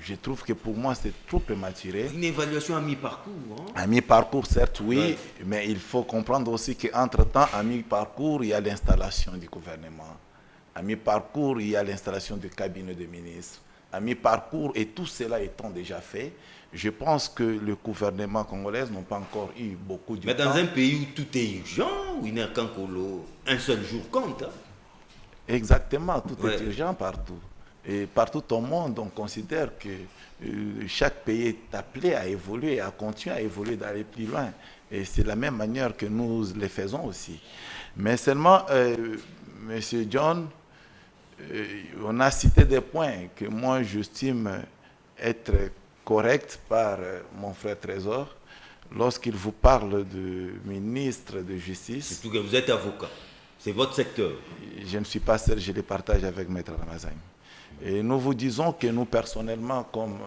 je trouve que pour moi c'est trop prématuré. Une évaluation à mi-parcours. Hein? À mi-parcours, certes, oui, mais il faut comprendre aussi qu'entre-temps, à mi-parcours, il y a l'installation du gouvernement. À mi-parcours, il y a l'installation du cabinet de ministres. À mi-parcours, et tout cela étant déjà fait, je pense que le gouvernement congolais n'a pas encore eu beaucoup de temps. Mais dans un pays où tout est urgent, où il n'y a qu'un colo, un seul jour compte. Hein? Exactement, tout est urgent partout. Et partout au monde, on considère que chaque pays est appelé à évoluer, à continuer à évoluer, d'aller plus loin. Et c'est de la même manière que nous le faisons aussi. Mais seulement, M. John, on a cité des points que moi j'estime être corrects par mon frère Trésor lorsqu'il vous parle de ministre de justice. Surtout que vous êtes avocat, c'est votre secteur. Je ne suis pas seul, je les partage avec Maître Ramazani. Et nous vous disons que nous personnellement comme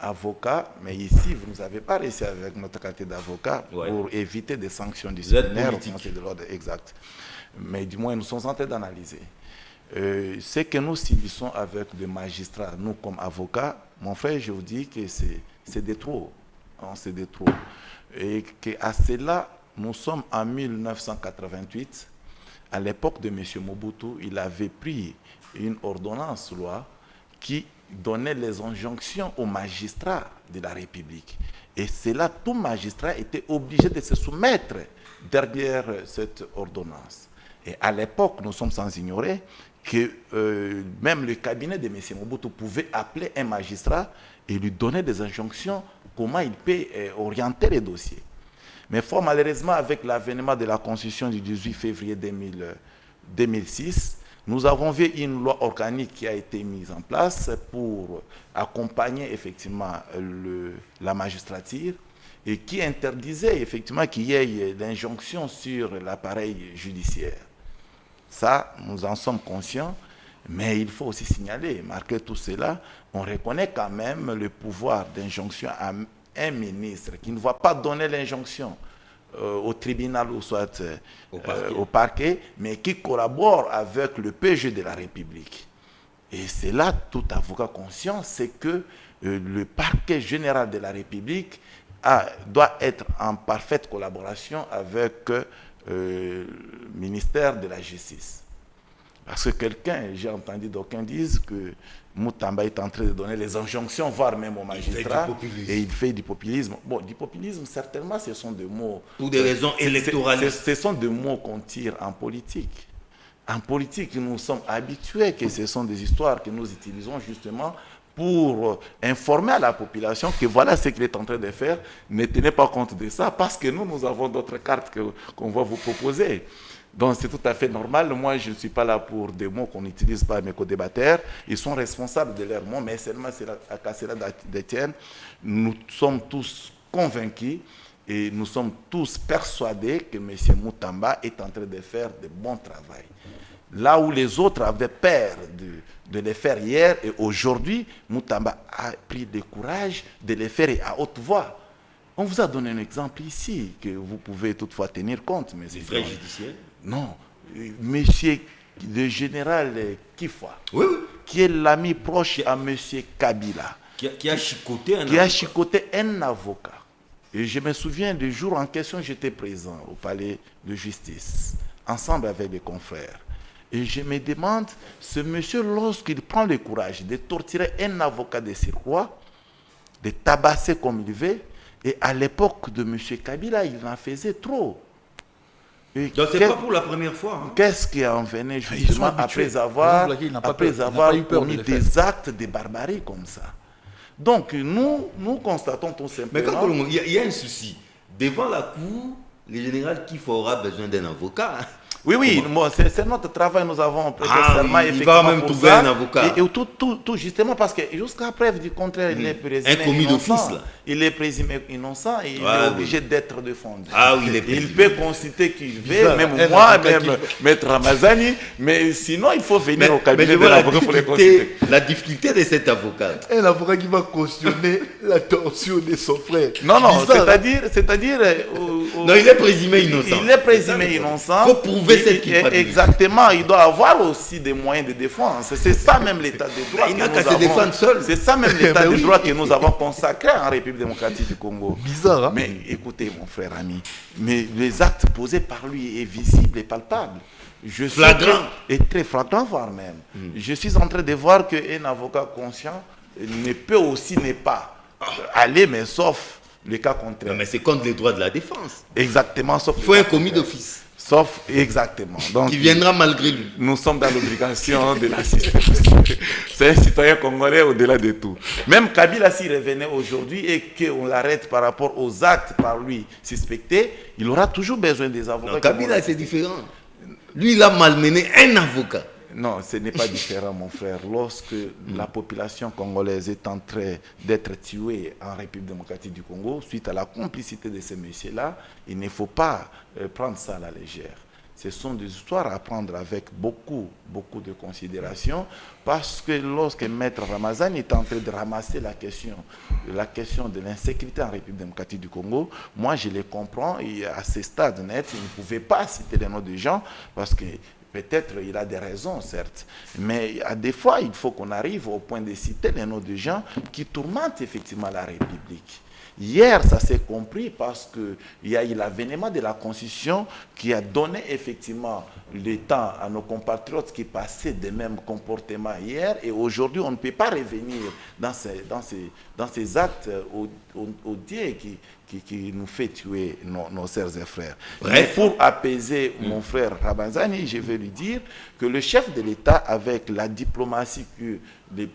avocats, mais ici vous n'avez pas réussi avec notre qualité d'avocat pour éviter des sanctions disciplinaires au Conseil de l'ordre exact. Mais du moins nous sommes en train d'analyser. Ce que nous subissons avec des magistrats, nous comme avocats, mon frère, je vous dis que c'est de trop. Hein, c'est de trop. Et qu'à cela, nous sommes en 1988. À l'époque de M. Mobutu, il avait pris une ordonnance-loi qui donnait les injonctions aux magistrats de la République. Et c'est là tout magistrat était obligé de se soumettre derrière cette ordonnance. Et à l'époque, nous sommes sans ignorer que même le cabinet de M. Mobutu pouvait appeler un magistrat et lui donner des injonctions comment il peut orienter les dossiers. Mais fort malheureusement, avec l'avènement de la Constitution du 18 février 2006, nous avons vu une loi organique qui a été mise en place pour accompagner effectivement la magistrature et qui interdisait effectivement qu'il y ait l'injonction sur l'appareil judiciaire. Ça, nous en sommes conscients, mais il faut aussi signaler, marquer tout cela, on reconnaît quand même le pouvoir d'injonction à un ministre qui ne va pas donner l'injonction au tribunal ou soit au parquet, mais qui collabore avec le PG de la République. Et c'est là, tout avocat conscient, c'est que le parquet général de la République doit être en parfaite collaboration avec le ministère de la Justice. Parce que j'ai entendu d'aucuns disent que Moutamba est en train de donner les injonctions, voire même aux magistrats, et il fait du populisme. Bon, du populisme, certainement, ce sont des mots... Pour des raisons électorales. Ce sont des mots qu'on tire en politique. En politique, nous sommes habitués que ce sont des histoires que nous utilisons justement pour informer à la population que voilà ce qu'il est en train de faire. Ne tenez pas compte de ça, parce que nous avons d'autres cartes qu'on va vous proposer. Donc c'est tout à fait normal. Moi, je ne suis pas là pour des mots qu'on n'utilise pas mes co-débatteurs. Ils sont responsables de leurs mots, mais seulement à casser la détienne. Nous sommes tous convaincus et nous sommes tous persuadés que M. Moutamba est en train de faire de bon travail. Là où les autres avaient peur de les faire hier et aujourd'hui, Moutamba a pris le courage de les faire à haute voix. On vous a donné un exemple ici que vous pouvez toutefois tenir compte. C'est frais judiciaires? Non. Monsieur le général Kifa, oui. Qui est l'ami proche à monsieur Kabila, qui a chicoté un avocat. Et je me souviens du jour en question, j'étais présent au palais de justice, ensemble avec les confrères. Et je me demande, ce monsieur, lorsqu'il prend le courage de torturer un avocat de surcroît, de tabasser comme il veut, et à l'époque de M. Kabila, il en faisait trop. Et donc c'est pas pour la première fois. Hein. Qu'est-ce qui en venait justement après avoir commis des actes de barbarie comme ça? Donc nous constatons tout simplement... Mais quand il y a un souci, devant la cour, le général Kifa aura besoin d'un avocat. Hein. Oui, bon, c'est notre travail, nous avons prêté serment effectivement. Il va même trouver un avocat. Et tout justement parce que jusqu'à preuve du contraire, il est présumé un commis d'office là. Il est présumé innocent et il est obligé d'être défendu. Oui, il peut consulter qui veut, même moi, même Maître Ramazani, mais sinon il faut venir au cabinet de l'avocat pour les consulter. La difficulté de cet avocat. Un avocat qui va cautionner la torture de son frère. Non, c'est-à-dire... Non, il est présumé innocent. Il est présumé innocent. Il faut prouver cette culpabilité. Exactement, il doit avoir aussi des moyens de défense. C'est ça même l'état de droit. Il n'a qu'à se défendre seul. C'est ça même l'état de droit que nous avons consacré en République démocratique du Congo. Bizarre, hein? Mais écoutez, mon frère ami, mais les actes posés par lui est visible et palpable. Flagrant. Et très flagrant, voire même. Je suis en train de voir qu'un avocat conscient ne peut aussi ne pas aller, mais sauf le cas contraire. Non, mais c'est contre les droits de la défense. Exactement, sauf... Il faut un commis d'office. Sauf, exactement. Donc, qui viendra malgré lui. Nous sommes dans l'obligation de l'assister. C'est un citoyen congolais au-delà de tout. Même Kabila, s'il revenait aujourd'hui et qu'on l'arrête par rapport aux actes par lui suspectés, il aura toujours besoin des avocats. Non, Kabila, c'est différent. Lui, il a malmené un avocat. Non, ce n'est pas différent, mon frère. Lorsque la population congolaise est en train d'être tuée en République démocratique du Congo, suite à la complicité de ces messieurs-là, il ne faut pas prendre ça à la légère. Ce sont des histoires à prendre avec beaucoup de considération, parce que lorsque Maître Ramazani est en train de ramasser la question de l'insécurité en République démocratique du Congo, moi je les comprends, et à ce stade net, il ne pouvait pas citer les noms des gens, parce que peut-être il a des raisons, certes, mais à des fois, il faut qu'on arrive au point de citer les noms de gens qui tourmentent effectivement la République. Hier, ça s'est compris parce qu'il y a eu l'avènement de la Constitution qui a donné effectivement le temps à nos compatriotes qui passaient des mêmes comportements hier. Et aujourd'hui, on ne peut pas revenir dans ces actes odieux qui nous fait tuer nos sœurs et frères. Mais pour apaiser mon frère Rabanzani, je vais lui dire que le chef de l'État, avec la diplomatie que les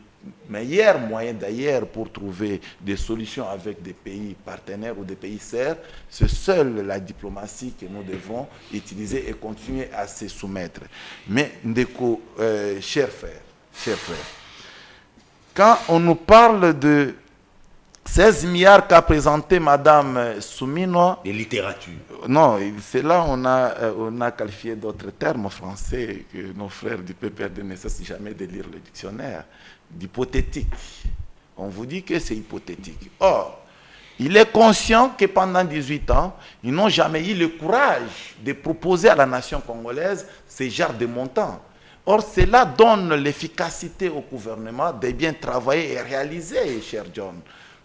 meilleurs moyens d'ailleurs pour trouver des solutions avec des pays partenaires ou des pays serres, c'est seule la diplomatie que nous devons utiliser et continuer à se soumettre. Mais Ndeko, chers frères, quand on nous parle de 16 milliards qu'a présenté Madame Soumino. De littérature. Non, c'est là on a qualifié d'autres termes français que nos frères du PPRD ne cessent jamais de lire le dictionnaire. D'hypothétique. On vous dit que c'est hypothétique. Or, il est conscient que pendant 18 ans, ils n'ont jamais eu le courage de proposer à la nation congolaise ces genres de montants. Or, cela donne l'efficacité au gouvernement de bien travailler et réaliser, cher John.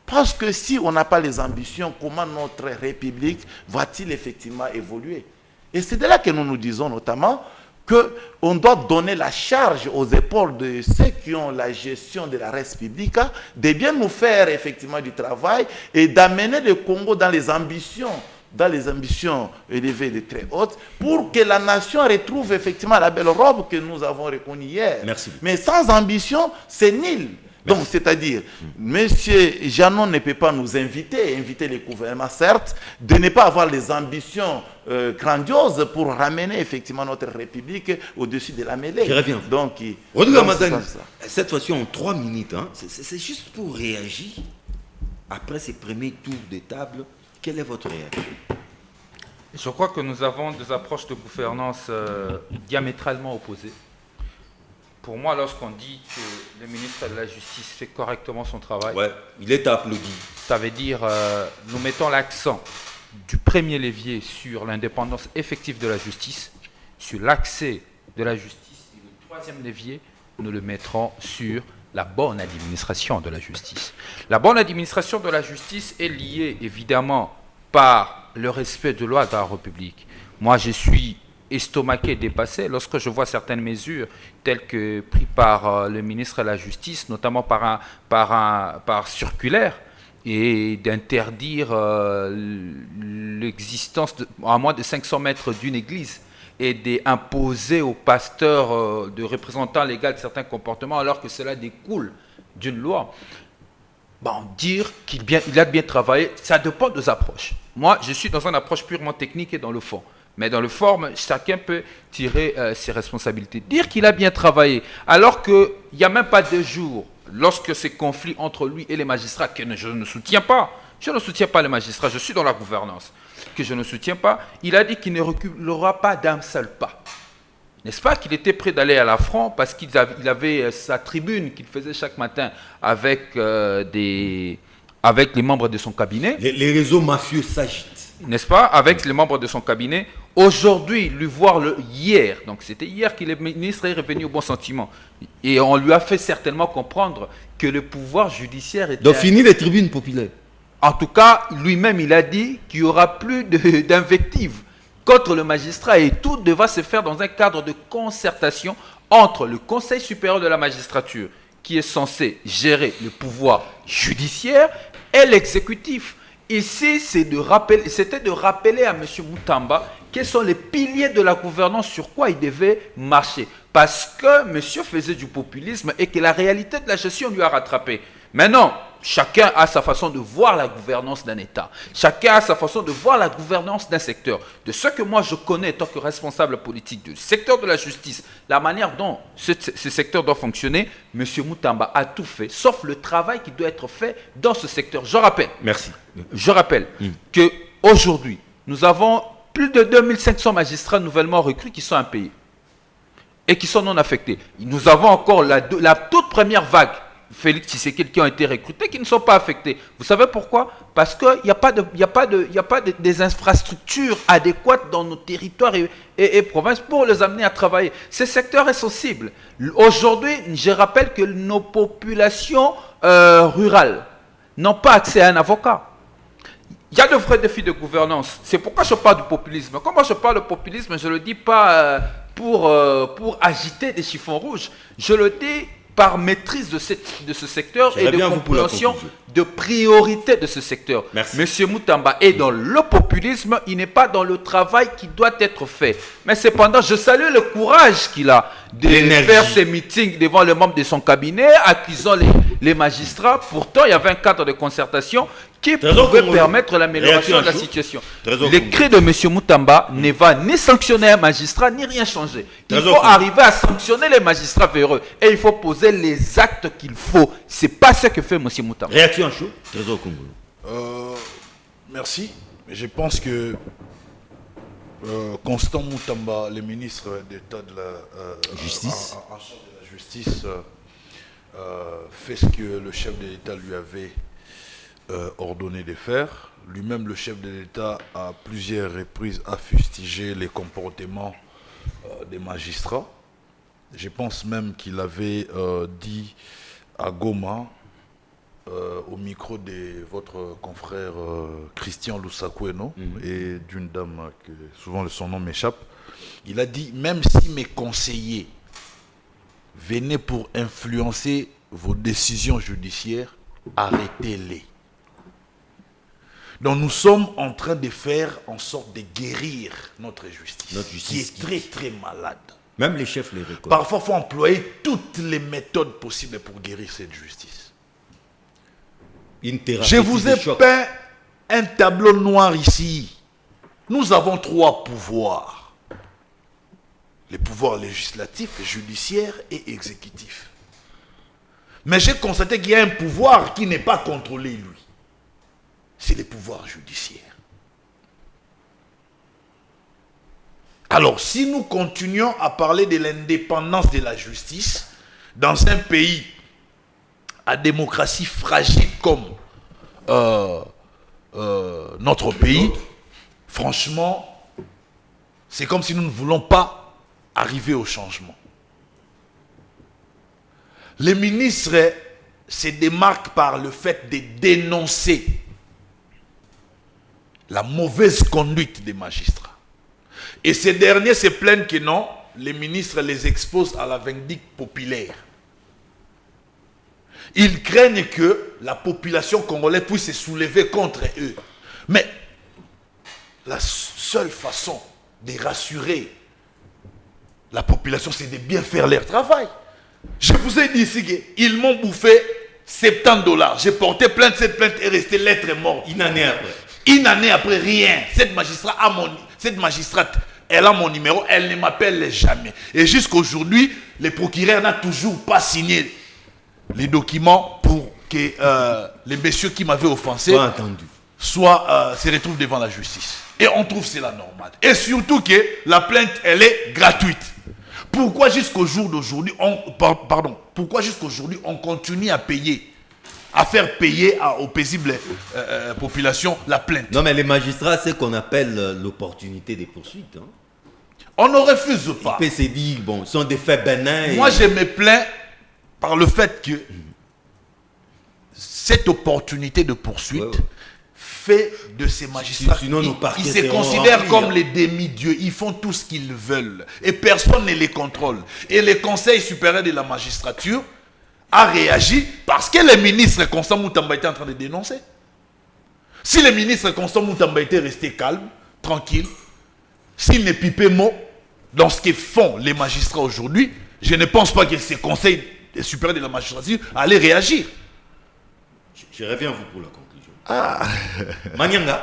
Parce que si on n'a pas les ambitions, comment notre République va-t-il effectivement évoluer? Et c'est de là que nous nous disons notamment qu'on doit donner la charge aux épaules de ceux qui ont la gestion de la res publica, de bien nous faire effectivement du travail et d'amener le Congo dans les ambitions élevées et très hautes, pour que la nation retrouve effectivement la belle robe que nous avons reconnue hier. Merci. Mais sans ambition, c'est nul. Donc, c'est-à-dire, M. Janon ne peut pas nous inviter les gouvernements, certes, de ne pas avoir les ambitions grandioses pour ramener effectivement notre République au-dessus de la mêlée. Je reviens. Donc, Rodrigue Rabanzani, cette fois-ci en 3 minutes, hein, c'est juste pour réagir. Après ces premiers tours de table, quelle est votre réaction? Je crois que nous avons des approches de gouvernance diamétralement opposées. Pour moi, lorsqu'on dit que le ministre de la Justice fait correctement son travail, ouais, il est applaudi. Ça veut dire nous mettons l'accent du premier levier sur l'indépendance effective de la justice, sur l'accès de la justice, et le troisième levier, nous le mettrons sur la bonne administration de la justice. La bonne administration de la justice est liée évidemment par le respect de loi de la République. Moi, je suis estomaqué, dépassé, lorsque je vois certaines mesures telles que prises par le ministre de la Justice, notamment par circulaire, et d'interdire l'existence à moins de 500 mètres d'une église et d'imposer aux pasteurs de représentants légaux de certains comportements alors que cela découle d'une loi. Bon, dire qu'il a bien travaillé, ça dépend des approches. Moi, je suis dans une approche purement technique et dans le fond. Mais dans le forme, chacun peut tirer ses responsabilités. Dire qu'il a bien travaillé, alors qu'il n'y a même pas 2 jours, lorsque ces conflits entre lui et les magistrats, que je ne soutiens pas, je ne soutiens pas les magistrats, je suis dans la gouvernance, que je ne soutiens pas, il a dit qu'il ne reculera pas d'un seul pas. N'est-ce pas qu'il était prêt d'aller à l'affront parce qu'il avait sa tribune qu'il faisait chaque matin avec les membres de son cabinet. Les réseaux mafieux s'agitent. N'est-ce pas, avec les membres de son cabinet. Aujourd'hui, lui voir hier, donc c'était hier que le ministre est revenu au bon sentiment. Et on lui a fait certainement comprendre que le pouvoir judiciaire était... Donc fini les tribunes populaires. En tout cas, lui-même, il a dit qu'il n'y aura plus d'invectives contre le magistrat et tout devra se faire dans un cadre de concertation entre le Conseil supérieur de la magistrature, qui est censé gérer le pouvoir judiciaire, et l'exécutif. Ici, c'était de rappeler à M. Moutamba quels sont les piliers de la gouvernance, sur quoi il devait marcher. Parce que monsieur faisait du populisme et que la réalité de la gestion lui a rattrapé. Maintenant, chacun a sa façon de voir la gouvernance d'un État. Chacun a sa façon de voir la gouvernance d'un secteur. De ce que moi je connais en tant que responsable politique du secteur de la justice, la manière dont ce secteur doit fonctionner, M. Moutamba a tout fait, sauf le travail qui doit être fait dans ce secteur. Je rappelle, qu'aujourd'hui, nous avons plus de 2500 magistrats nouvellement recrutés qui sont impayés et qui sont non affectés. Nous avons encore la toute première vague, Félix Tshisekedi, qui ont été recrutés, qui ne sont pas affectés. Vous savez pourquoi? Parce qu'il n'y a pas des infrastructures adéquates dans nos territoires et provinces pour les amener à travailler. Ce secteur est sensible. Aujourd'hui, je rappelle que nos populations rurales n'ont pas accès à un avocat. Il y a de vrais défis de gouvernance. C'est pourquoi je parle du populisme. Comment je parle de populisme, je ne le dis pas pour agiter des chiffons rouges. Je le dis par maîtrise de ce secteur et de compréhension de priorité de ce secteur. Merci. Monsieur Moutamba est dans le populisme, il n'est pas dans le travail qui doit être fait. Mais cependant, je salue le courage qu'il a de faire ses meetings devant les membres de son cabinet, accusant les magistrats. Pourtant, il y avait un cadre de concertation qui pouvait permettre l'amélioration de la situation. Le cri de M. Moutamba ne va ni sanctionner un magistrat, ni rien changer. Il faut arriver à sanctionner les magistrats véreux. Et il faut poser les actes qu'il faut. Ce n'est pas ce que fait M. Moutamba. Réaction chaud, Trésor Congolais. Merci. Je pense que Constant Moutamba, le ministre d'État de la Justice, en charge de la justice, fait ce que le chef de l'État lui avait ordonné de faire. Lui-même, le chef de l'État, à plusieurs reprises, a fustigé les comportements des magistrats. Je pense même qu'il avait dit à Goma, au micro de votre confrère Christian Lusakweno et d'une dame que souvent son nom m'échappe, il a dit, même si mes conseillers venaient pour influencer vos décisions judiciaires, arrêtez-les. Donc nous sommes en train de faire en sorte de guérir notre justice qui est très très malade. Même les chefs les reconnaissent. Parfois, il faut employer toutes les méthodes possibles pour guérir cette justice. Je vous ai peint un tableau noir ici. Nous avons 3 pouvoirs. Les pouvoirs législatifs, judiciaires et exécutifs. Mais j'ai constaté qu'il y a un pouvoir qui n'est pas contrôlé, lui. C'est le pouvoir judiciaire. Alors, si nous continuons à parler de l'indépendance de la justice dans un pays à démocratie fragile comme notre pays, franchement, c'est comme si nous ne voulons pas arriver au changement. Les ministres se démarquent par le fait de dénoncer la mauvaise conduite des magistrats. Et ces derniers se plaignent que non, les ministres les exposent à la vindicte populaire. Ils craignent que la population congolaise puisse se soulever contre eux. Mais la seule façon de rassurer la population, c'est de bien faire leur travail. Je vous ai dit ici qu'ils m'ont bouffé $70. J'ai porté plainte, cette plainte est restée lettre morte. Une année après. Une année après, rien. Cette magistrate, elle a mon numéro, elle ne m'appelle jamais. Et jusqu'aujourd'hui, le procureur n'a toujours pas signé les documents pour que les messieurs qui m'avaient offensé se retrouvent devant la justice. Et on trouve cela normal. Et surtout que la plainte, elle est gratuite. Pourquoi jusqu'au jour d'aujourd'hui, on continue à payer, à faire payer aux paisibles populations la plainte? Non, mais les magistrats, c'est ce qu'on appelle l'opportunité des poursuites. Hein. On ne refuse pas. Il peut se dire, bon, ce sont des faits bénins. Moi, je me plains par le fait que cette opportunité de poursuite fait de ces magistrats, ils se considèrent comme les demi-dieux, ils font tout ce qu'ils veulent et personne ne les contrôle. Et le Conseil supérieur de la magistrature a réagi parce que le ministre Constant Moutamba était en train de dénoncer. Si le ministre Constant Moutamba était resté calme, tranquille, s'il ne pipait mot dans ce que font les magistrats aujourd'hui, je ne pense pas que ce Conseil supérieur de la magistrature allait réagir. Je reviens à vous pour la conclusion. Manianga,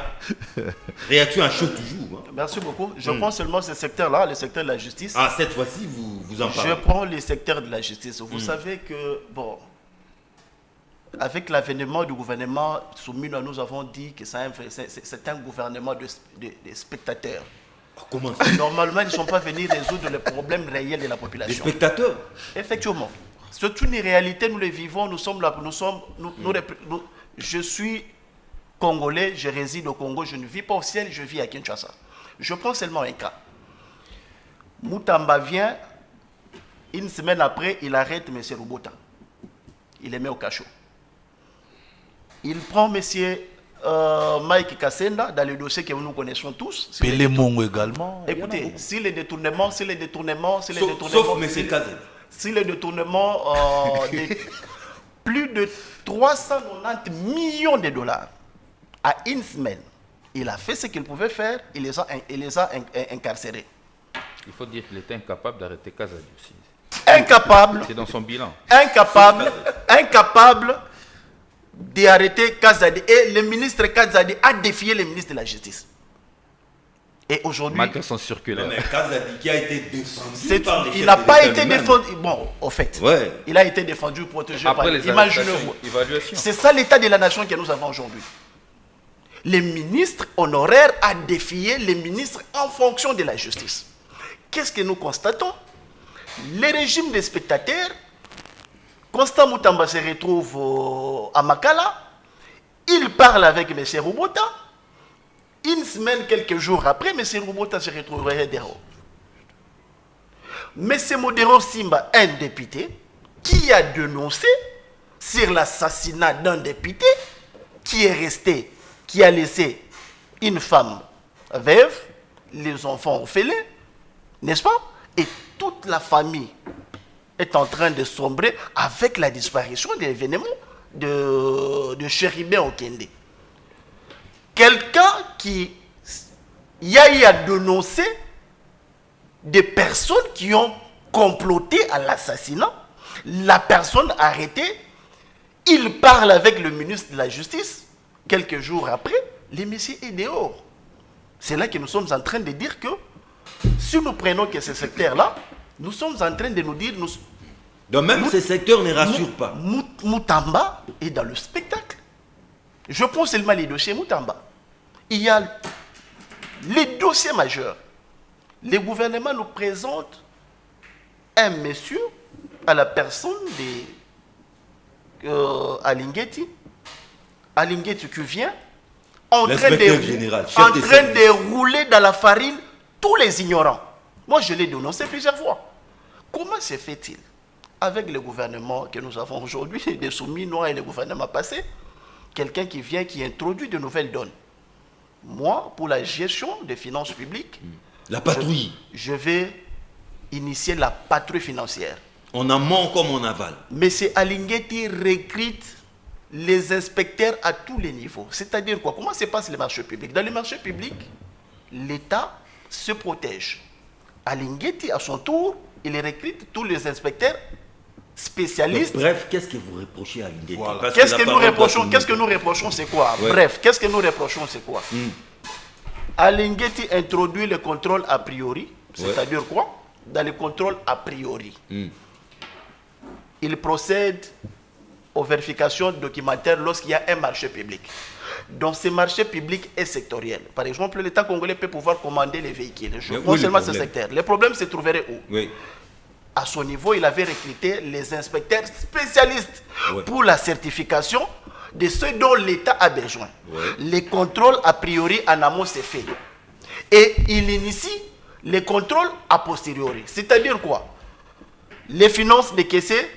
réaction à chaud toujours. Hein. Merci beaucoup. Je prends seulement ce secteur-là, le secteur de la justice. Ah, cette fois-ci, vous en parlez. Je prends le secteur de la justice. Vous savez que, bon, avec l'avènement du gouvernement Soumina, nous avons dit que c'est un gouvernement de spectateurs. Comment ça? Normalement, ils ne sont pas venus résoudre les problèmes réels de la population. Les spectateurs? Effectivement. C'est une réalité, nous les vivons, nous sommes là, je suis Congolais, je réside au Congo, je ne vis pas au ciel, je vis à Kinshasa. Je prends seulement un cas. Moutamba vient, une semaine après, il arrête M. Rubota. Il le met au cachot. Il prend M. Mike Kassenda, dans le dossier que nous connaissons tous. Pelé Mongo également. Écoutez, si les détournements, Sauf M. Kazed. si les détournements de plus de 390 millions de dollars à une semaine, il a fait ce qu'il pouvait faire, il les a incarcérés. Il faut dire qu'il était incapable d'arrêter Kazadi aussi. Incapable. C'est dans son bilan. Incapable d'arrêter Kazadi. Et le ministre Kazadi a défié le ministre de la Justice. Et aujourd'hui... Malgré son circulaire. Mais Kazadi qui a été défendu par les il chefs n'a de pas l'État été lui-même. défendu. Bon, au fait, Ouais. il a été défendu, protégé Après par... les Imaginez-vous. évaluations. C'est ça l'état de la nation que nous avons aujourd'hui. Le ministre honoraire a défié les ministres en fonction de la justice. Qu'est-ce que nous constatons? Les régimes des spectateurs, Constant Moutamba se retrouve à Makala, il parle avec M. Roubota, une semaine, quelques jours après, M. Roubota se retrouverait dehors. M. Modero Simba, un député, qui a dénoncé sur l'assassinat d'un député qui est resté, qui a laissé une femme veuve, les enfants orphelins, n'est-ce pas? Et toute la famille est en train de sombrer avec la disparition de l'événement de Chéribin Okende. Quelqu'un qui a dénoncé des personnes qui ont comploté à l'assassinat, la personne arrêtée, il parle avec le ministre de la Justice, quelques jours après, le monsieur est dehors. C'est là que nous sommes en train de dire que si nous prenons que ce secteur-là, nous sommes en train de nous dire... Donc même ces secteurs ne rassurent pas. Moutamba est dans le spectacle. Je prends seulement les dossiers Moutamba. Il y a les dossiers majeurs. Le gouvernement nous présente un monsieur à la personne de Alingeti. Alingeti qui vient en train de rouler dans la farine tous les ignorants. Moi, je l'ai dénoncé plusieurs fois. Comment se fait-il, avec le gouvernement que nous avons aujourd'hui, des soumis noirs et le gouvernement passé, quelqu'un qui vient, qui introduit de nouvelles donnes? Moi, pour la gestion des finances publiques, la patrouille. Je vais initier la patrouille financière. En amont comme en aval. Mais c'est Alingeti recrute les inspecteurs à tous les niveaux. C'est-à-dire quoi? Comment se passe les marchés publics? Dans les marchés publics, l'État se protège. Alingeti, à son tour, il recrute tous les inspecteurs spécialistes. Bref, qu'est-ce que vous reprochez à Alingeti? Voilà. Qu'est-ce que nous reprochons? Qu'est-ce que nous reprochons? C'est quoi? Ouais. Bref, qu'est-ce que nous reprochons? C'est quoi? Alingeti introduit le contrôle a priori. C'est-à-dire quoi? Dans le contrôle a priori. Il procède aux vérifications documentaires lorsqu'il y a un marché public. Donc, ce marché public est sectoriel. Par exemple, l'État congolais peut pouvoir commander les véhicules. Je prends seulement ce secteur. Le problème se trouverait où? Oui. À son niveau, il avait recruté les inspecteurs spécialistes pour la certification de ce dont l'État a besoin. Les contrôles a priori en amont, c'est fait. Et il initie les contrôles a posteriori. C'est-à-dire quoi? Les finances décaissées,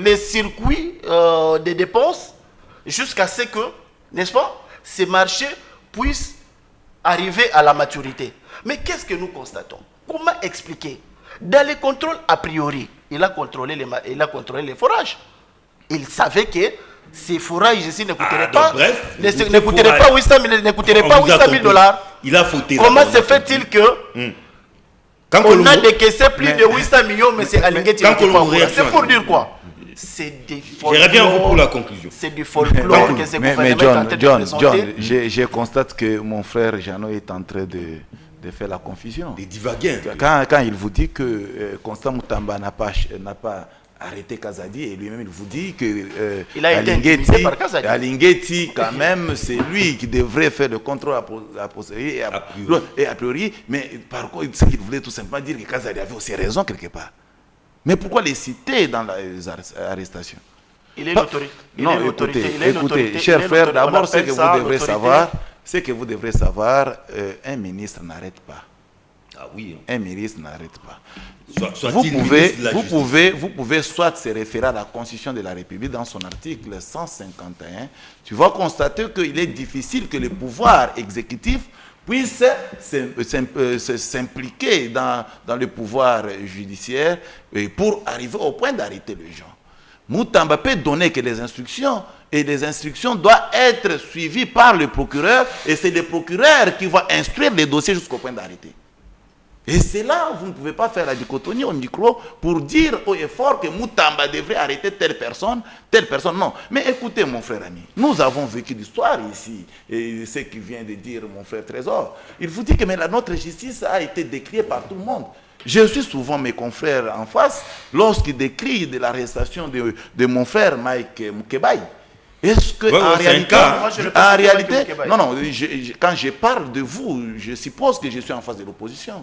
les circuits de dépenses, jusqu'à ce que, n'est-ce pas, ces marchés puissent arriver à la maturité. Mais qu'est-ce que nous constatons? Comment expliquer? Dans les contrôles a priori, il a contrôlé les forages. Il savait que ces forages ici ne coûteraient pas, ne coûteraient pas 800 000 dollars. Il a fauté. Comment se fait-il que on a décaissé plus de 800 millions, mais c'est Alingeti qui n'est pas au courant? C'est pour dire quoi? C'est des folklore. J'irai bien vous pour la conclusion. C'est du folklore que ce gouvernement est en train de présenter. Je constate que mon frère Jeannot est en train de faire la confusion. Des divaguins. Quand il vous dit que Constant Moutamba n'a pas arrêté Kazadi, et lui-même il vous dit que il a été intimidé par Kazadi. Alingeti, quand même, c'est lui qui devrait faire le contrôle a posteriori et a priori. Mais par contre, ce qu'il voulait tout simplement dire que Kazadi avait aussi raison quelque part. Mais pourquoi les citer dans les arrestations? Il est l'autorité. Non, écoutez, chers frères, d'abord, ce que vous devrez savoir, un ministre n'arrête pas. Ah oui. Un ministre n'arrête pas. Vous pouvez soit se référer à la Constitution de la République dans son article 151. Tu vas constater qu'il est difficile que le pouvoir exécutif puisse s'impliquer dans le pouvoir judiciaire pour arriver au point d'arrêter les gens. Moutamba peut donner que les instructions, et les instructions doivent être suivies par le procureur, et c'est le procureur qui va instruire les dossiers jusqu'au point d'arrêter. Et c'est là où vous ne pouvez pas faire la dichotomie au micro pour dire haut et fort que Moutamba devrait arrêter telle personne, non. Mais écoutez mon frère ami, nous avons vécu l'histoire ici, et ce qui vient de dire mon frère Trésor, il vous dit que notre justice a été décriée par tout le monde. Je suis souvent mes confrères en face lorsqu'ils décrivent de l'arrestation de mon frère Mike Mukebai. Est-ce que en réalité, quand je parle de vous, je suppose que je suis en face de l'opposition.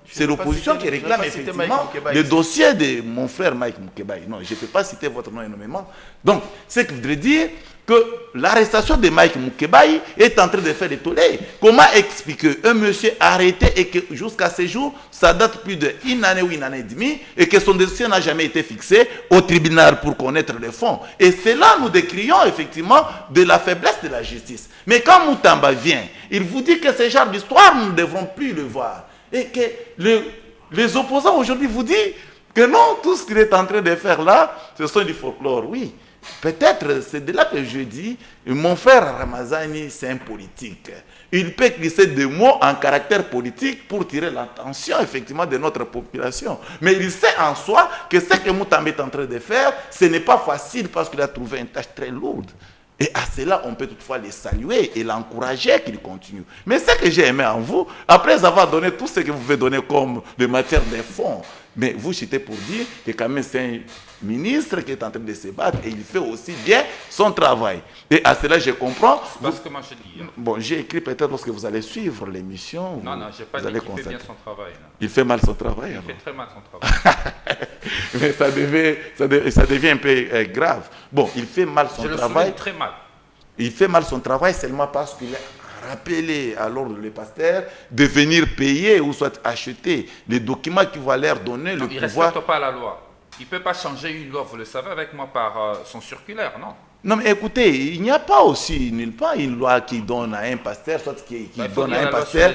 C'est l'opposition qui réclame effectivement le dossier de mon frère Mike Mukebai. Non, je ne peux pas citer votre nom énormément. Donc, ce qui voudrait dire que l'arrestation de Mike Mukebai est en train de faire des tollés. Comment expliquer un monsieur arrêté et que jusqu'à ce jour, ça date plus d'une année ou une année et demie et que son dossier n'a jamais été fixé au tribunal pour connaître les fonds. Et c'est là nous décrions effectivement de la faiblesse de la justice. Mais quand Moutamba vient, il vous dit que ce genre d'histoire, nous ne devrons plus le voir. Et que les opposants aujourd'hui vous disent que non, tout ce qu'il est en train de faire là, ce sont du folklore. Oui. Peut-être, c'est de là que je dis, mon frère Ramazani, c'est un politique. Il peut glisser des mots en caractère politique pour tirer l'attention, effectivement, de notre population. Mais il sait en soi que ce que Moutamba est en train de faire, ce n'est pas facile parce qu'il a trouvé une tâche très lourde. Et à cela, on peut toutefois les saluer et l'encourager qu'il continue. Mais ce que j'ai aimé en vous, après avoir donné tout ce que vous pouvez donner comme de matière des fonds, mais vous chutez pour dire que quand même c'est un ministre qui est en train de se battre et il fait aussi bien son travail. Et à cela, je comprends. C'est pas ce que moi je dis. Hein. Bon, j'ai écrit peut-être lorsque vous allez suivre l'émission. Non, je n'ai pas dit qu'il fait bien son travail. Là. Il fait mal son travail. Il fait très mal son travail. Mais ça devient un peu grave. Bon, il fait mal son travail. Très mal. Il fait mal son travail seulement parce qu'il a rappelé à l'ordre le pasteur de venir payer ou soit acheter les documents qui vont leur donner le pouvoir. Il ne respecte pas la loi. Il ne peut pas changer une loi, vous le savez, avec moi par son circulaire, non? Non, mais écoutez, il n'y a pas aussi nulle part une loi qui donne à un pasteur, soit qui donne à un pasteur.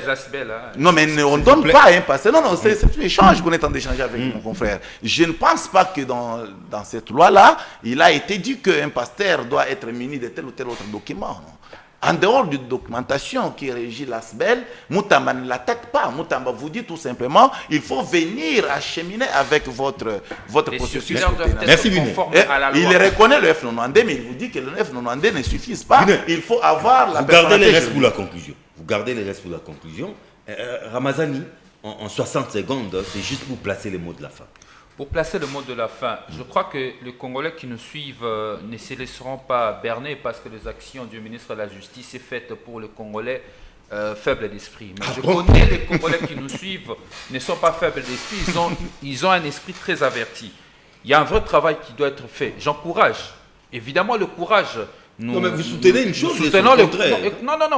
Non, mais on ne donne pas à un pasteur. Non, c'est un échange qu'on est en train d'échanger avec mon confrère. Je ne pense pas que dans cette loi-là, il a été dit qu'un pasteur doit être muni de tel ou tel autre document. Non? En dehors de documentation qui régit l'ASBEL, Moutamba ne l'attaque pas. Moutamba vous dit tout simplement, il faut venir acheminer avec votre processus. Merci, il reconnaît le F90, mais il vous dit que le F90 ne suffit pas. Il faut avoir la personnalité. Vous gardez les restes pour la conclusion. Vous gardez les restes pour la conclusion. Ramazani, en 60 secondes, c'est juste pour placer les mots de la fin. Pour placer le mot de la fin, je crois que les Congolais qui nous suivent ne se laisseront pas berner parce que les actions du ministre de la Justice sont faites pour les Congolais faibles d'esprit. Mais je connais les Congolais qui nous suivent ne sont pas faibles d'esprit, ils ont un esprit très averti. Il y a un vrai travail qui doit être fait. J'encourage. Évidemment, le courage... non, mais vous soutenez une chose, non,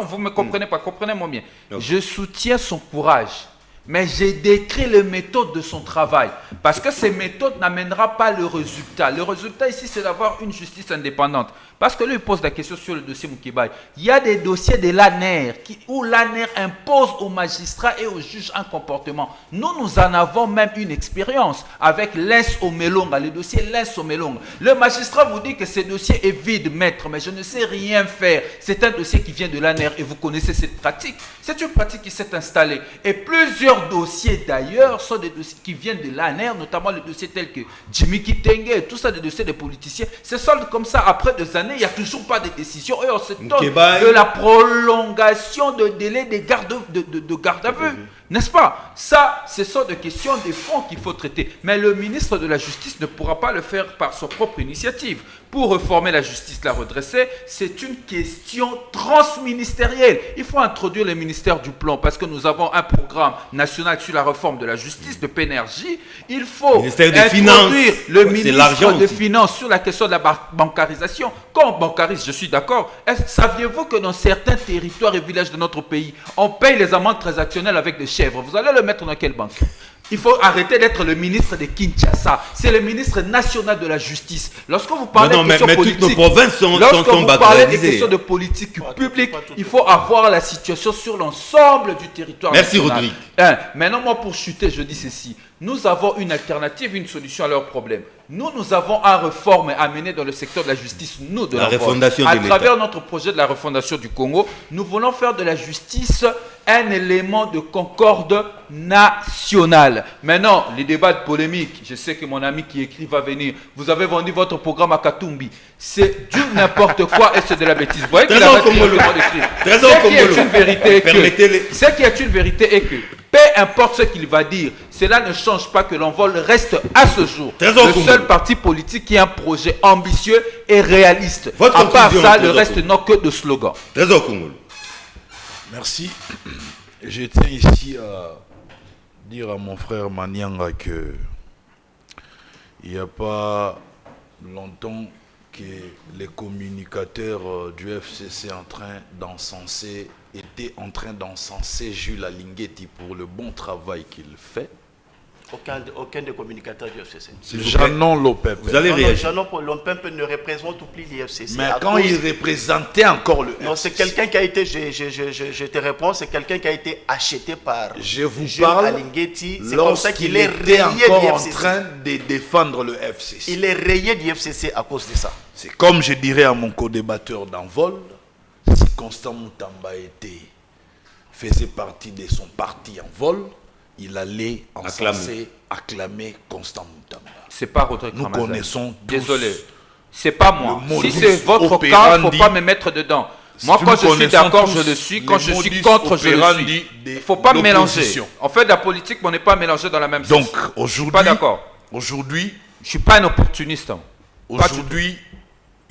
vous ne me comprenez pas, comprenez-moi bien. Okay. Je soutiens son courage. Mais j'ai décrit les méthodes de son travail. Parce que ces méthodes n'amèneront pas le résultat. Le résultat ici, c'est d'avoir une justice indépendante. Parce que lui, il pose la question sur le dossier Mukebai. Il y a des dossiers de l'ANER où l'ANER impose aux magistrats et aux juges un comportement. Nous en avons même une expérience avec l'Ins Omelonga, le dossier l'Ins Omelonga. Le magistrat vous dit que ce dossier est vide, maître, mais je ne sais rien faire. C'est un dossier qui vient de l'ANER et vous connaissez cette pratique. C'est une pratique qui s'est installée. Et plusieurs dossiers d'ailleurs sont des dossiers qui viennent de l'ANER, notamment les dossiers tels que Jimmy Kitenge, tout ça, des dossiers des politiciens. C'est soldent comme ça après des années. Il n'y a toujours pas de décision et on s'étonne de la prolongation de délai de garde à vue. N'est-ce pas? Ça, ce sont des questions de fond qu'il faut traiter. Mais le ministre de la Justice ne pourra pas le faire par sa propre initiative. pour réformer la justice, la redresser, c'est une question transministérielle. Il faut introduire le ministère du plan parce que nous avons un programme national sur la réforme de la justice, de PNRJ. Il faut introduire le ministre des Finances sur la question de la bancarisation. Quand on bancarise, je suis d'accord. Saviez-vous que dans certains territoires et villages de notre pays, on paye les amendes transactionnelles avec des chèvres? Vous allez le mettre dans quelle banque? Il faut arrêter d'être le ministre de Kinshasa. C'est le ministre national de la justice. Lorsque vous parlez de questions politiques, toutes nos provinces sont vous parlez des questions de politique publique, il faut avoir la situation sur l'ensemble du territoire national. Rodrigue. Maintenant, moi, pour chuter, je dis ceci. Nous avons une alternative, une solution à leurs problèmes. Nous avons une réforme à mener dans le secteur de la justice, nous, de la refondation de l'État. À travers notre projet de la refondation du Congo, nous voulons faire de la justice un élément de concorde nationale. Maintenant, les débats de polémique, je sais que mon ami qui écrit va venir. Vous avez vendu votre programme à Katumbi. C'est du n'importe quoi et c'est de la bêtise. Vous voyez qu'il a le droit d'écrire. Ce qui est une vérité est que peu importe ce qu'il va dire, cela ne change pas que l'envol reste à ce jour le seul parti politique qui a un projet ambitieux et réaliste. À part ça, le reste n'a que de slogans. Trésor Congolais. Merci. Je tiens ici à dire à mon frère Manianga que il n'y a pas longtemps que les communicateurs du FCC étaient en train d'encenser Jules Alinguetti pour le bon travail qu'il fait. Aucun des communicateurs du FCC. Janon Lopep. Vous allez réagir. Janon Lopep ne représente plus l'IFCC. Mais quand il représentait encore le FCC. Non, c'est quelqu'un qui a été, je te réponds, c'est quelqu'un qui a été acheté par Jules Alinguetti. C'est comme ça qu'il est rayé encore en train de défendre le FCC. Il est rayé du FCC à cause de ça. C'est comme je dirais à mon co-débatteur d'Envol, si Constant Moutamba faisait partie de son parti Envol, il allait acclamer Constant Moutamba. C'est pas Rodrigue Nous Ramazani. connaissons tous. Désolé. C'est pas moi. Si modus c'est votre cas, il ne faut pas me mettre dedans. Moi, quand je suis d'accord, je le suis. Quand je suis contre, je le suis. Il ne faut pas me mélanger. On fait de la politique, mais on n'est pas mélangé dans la même sauce. Donc, aujourd'hui, pas d'accord. Aujourd'hui, je ne suis pas un opportuniste. Aujourd'hui,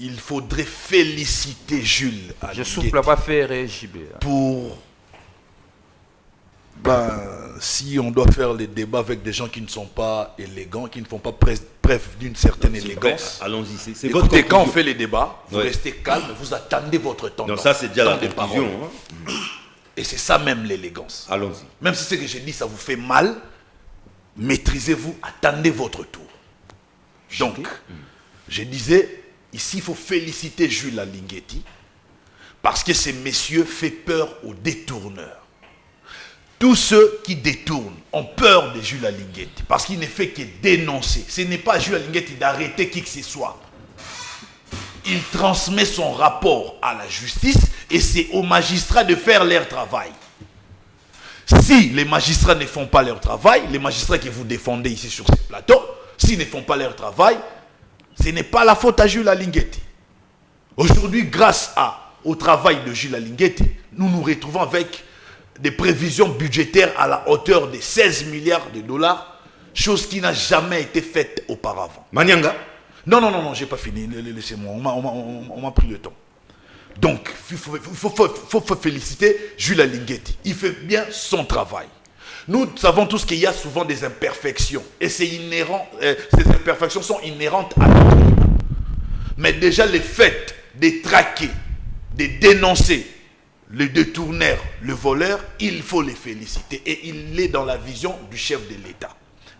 il faudrait féliciter Jules Alinguetti. Je souffle pas faire JB. Pour... si on doit faire les débats avec des gens qui ne sont pas élégants, qui ne font pas preuve d'une certaine élégance. Allons-y. C'est écoutez, votre quand on fait les débats, vous Ouais. restez calme, vous attendez votre temps. Donc ça, c'est déjà la Temps de conclusion. parole. Et c'est ça même l'élégance. Allons-y. Même si ce que j'ai dit, ça vous fait mal, maîtrisez-vous, attendez votre tour. Donc, je disais, ici, il faut féliciter Jules Alinguetti, parce que ces messieurs font peur aux détourneurs. Tous ceux qui détournent ont peur de Jules Alinguetti, parce qu'il ne fait que dénoncer. Ce n'est pas Jules Alinguetti d'arrêter qui que ce soit. Il transmet son rapport à la justice et c'est aux magistrats de faire leur travail. Si les magistrats ne font pas leur travail, les magistrats que vous défendez ici sur ce plateau, s'ils ne font pas leur travail, ce n'est pas la faute à Jules Alinguetti. Aujourd'hui, grâce au travail de Jules Alinguetti, nous nous retrouvons avec des prévisions budgétaires à la hauteur de 16 milliards de dollars, chose qui n'a jamais été faite auparavant. Manianga. Non, j'ai pas fini, laissez-moi, on m'a pris le temps. Donc, il faut féliciter Jules Alinguetti. Il fait bien son travail. Nous savons tous qu'il y a souvent des imperfections. Et c'est inhérent, ces imperfections sont inhérentes à notre humain. Mais déjà, le fait de traquer, de dénoncer le détourneur, le voleur, il faut les féliciter. Et il est dans la vision du chef de l'État.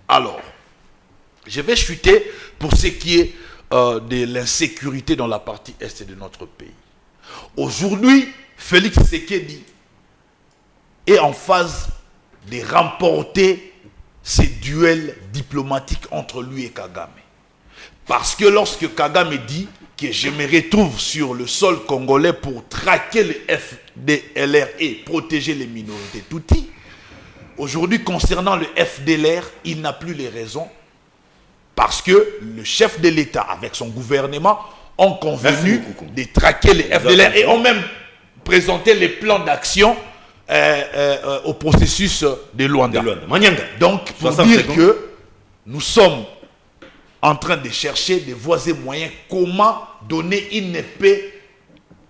Alors, je vais chuter pour ce qui est de l'insécurité dans la partie est de notre pays. Aujourd'hui, Félix Tshisekedi est en phase de remporter ces duels diplomatiques entre lui et Kagame. Parce que lorsque Kagame dit que je me retrouve sur le sol congolais pour traquer le FDLR et protéger les minorités Tutsi, aujourd'hui, concernant le FDLR, il n'a plus les raisons parce que le chef de l'État, avec son gouvernement, ont convenu de traquer les FDLR et ont même présenté les plans d'action au processus de Luanda. Donc, pour dire que nous sommes en train de chercher des voies et moyens comment donner une paix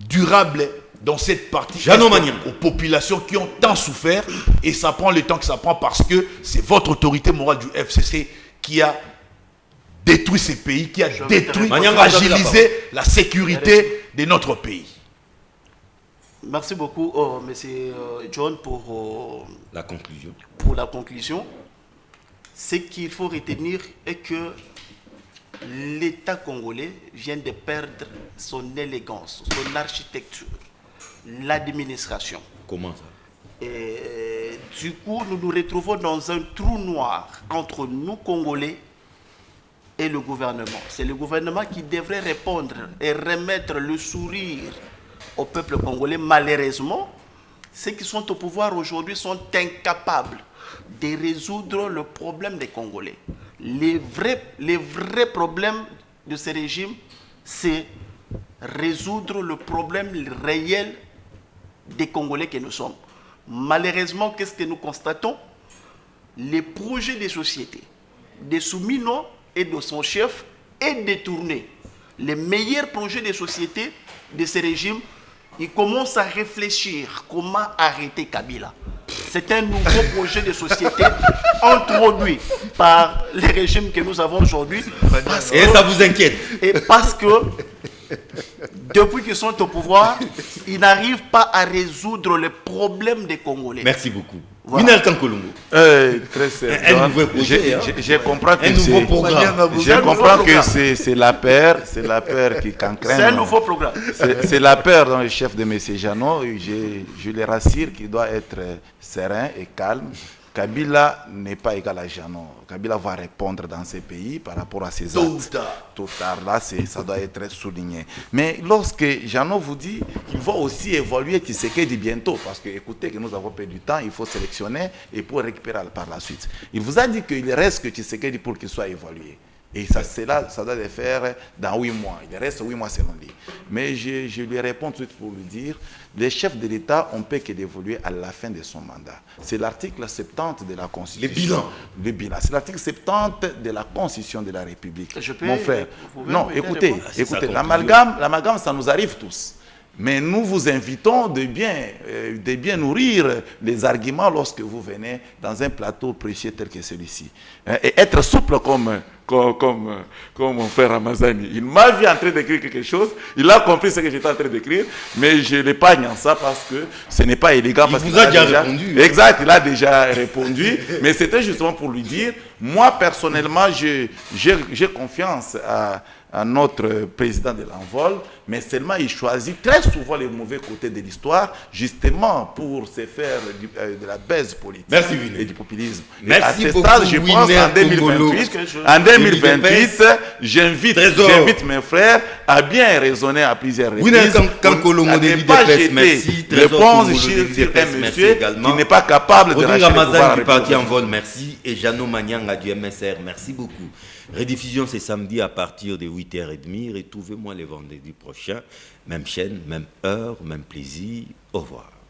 durable dans cette partie aux populations qui ont tant souffert, et ça prend le temps que ça prend parce que c'est votre autorité morale du FCC qui a détruit ces pays, qui a détruit, fragilisé la sécurité de notre pays. Merci beaucoup, monsieur John, pour la conclusion. Pour la conclusion, ce qu'il faut retenir est que l'État congolais vient de perdre son élégance, son architecture, l'administration. Comment ça? Et du coup, nous nous retrouvons dans un trou noir entre nous, Congolais, et le gouvernement. C'est le gouvernement qui devrait répondre et remettre le sourire au peuple congolais. Malheureusement, ceux qui sont au pouvoir aujourd'hui sont incapables de résoudre le problème des Congolais. Les vrais problèmes de ce régime, c'est résoudre le problème réel des Congolais que nous sommes. Malheureusement, qu'est-ce que nous constatons? Les projets des sociétés, des Soumino et de son chef, est détourné. Les meilleurs projets des sociétés de ce régime, ils commencent à réfléchir comment arrêter Kabila. C'est un nouveau projet de société introduit par les régimes que nous avons aujourd'hui. Et ça vous inquiète? Et parce que depuis qu'ils sont au pouvoir, ils n'arrivent pas à résoudre les problèmes des Congolais. Merci beaucoup. Voilà. Minal Kankolongo. Très sérieux. Je comprends que c'est la peur, qui cancrène. C'est un nouveau programme. C'est la peur dans le chef de M. Jeannot. Je le rassure qu'il doit être serein et calme. Kabila n'est pas égal à Jeannot. Kabila va répondre dans ces pays par rapport à ses actes. Tôt ou tard, là, ça doit être souligné. Mais lorsque Jeannot vous dit qu'il va aussi évaluer Tshisekedi bientôt, parce que, écoutez, que nous avons perdu du temps, il faut sélectionner et pour récupérer par la suite. Il vous a dit qu'il reste que Tshisekedi pour qu'il soit évalué. Et ça doit le faire dans 8 mois. Il reste 8 mois selon lui. Mais je lui réponds tout de suite pour lui dire, les chefs de l'État, on ne peut que d'évoluer à la fin de son mandat. C'est l'article 70 de la Constitution. Le bilan. C'est l'article 70 de la Constitution de la République. Mon frère. Non, écoutez, l'amalgame, ça nous arrive tous. Mais nous vous invitons de bien nourrir les arguments lorsque vous venez dans un plateau précieux tel que celui-ci. Et être souple comme mon frère Ramazani. Il m'a vu en train d'écrire quelque chose, il a compris ce que j'étais en train d'écrire, mais je l'épargne en ça parce que ce n'est pas élégant. Il vous a déjà répondu. Exact, il a déjà répondu, mais c'était justement pour lui dire, moi personnellement, j'ai confiance à notre président de l'envol, mais seulement il choisit très souvent les mauvais côtés de l'histoire, justement pour se faire de la baisse politique. Merci, et du populisme. Merci à ce beaucoup, stade, je pense en 2028, j'invite mes frères à bien raisonner à plusieurs reprises, à ne pas jeter l'éponge sur un monsieur qui n'est pas capable de racheter le pouvoir. Du parti en vol, merci. Et Jeannot Manyanga du MSR, merci beaucoup. Rediffusion, c'est samedi à partir de 8h30. Retrouvez-moi les vendredis prochains. Même chaîne, même heure, même plaisir. Au revoir.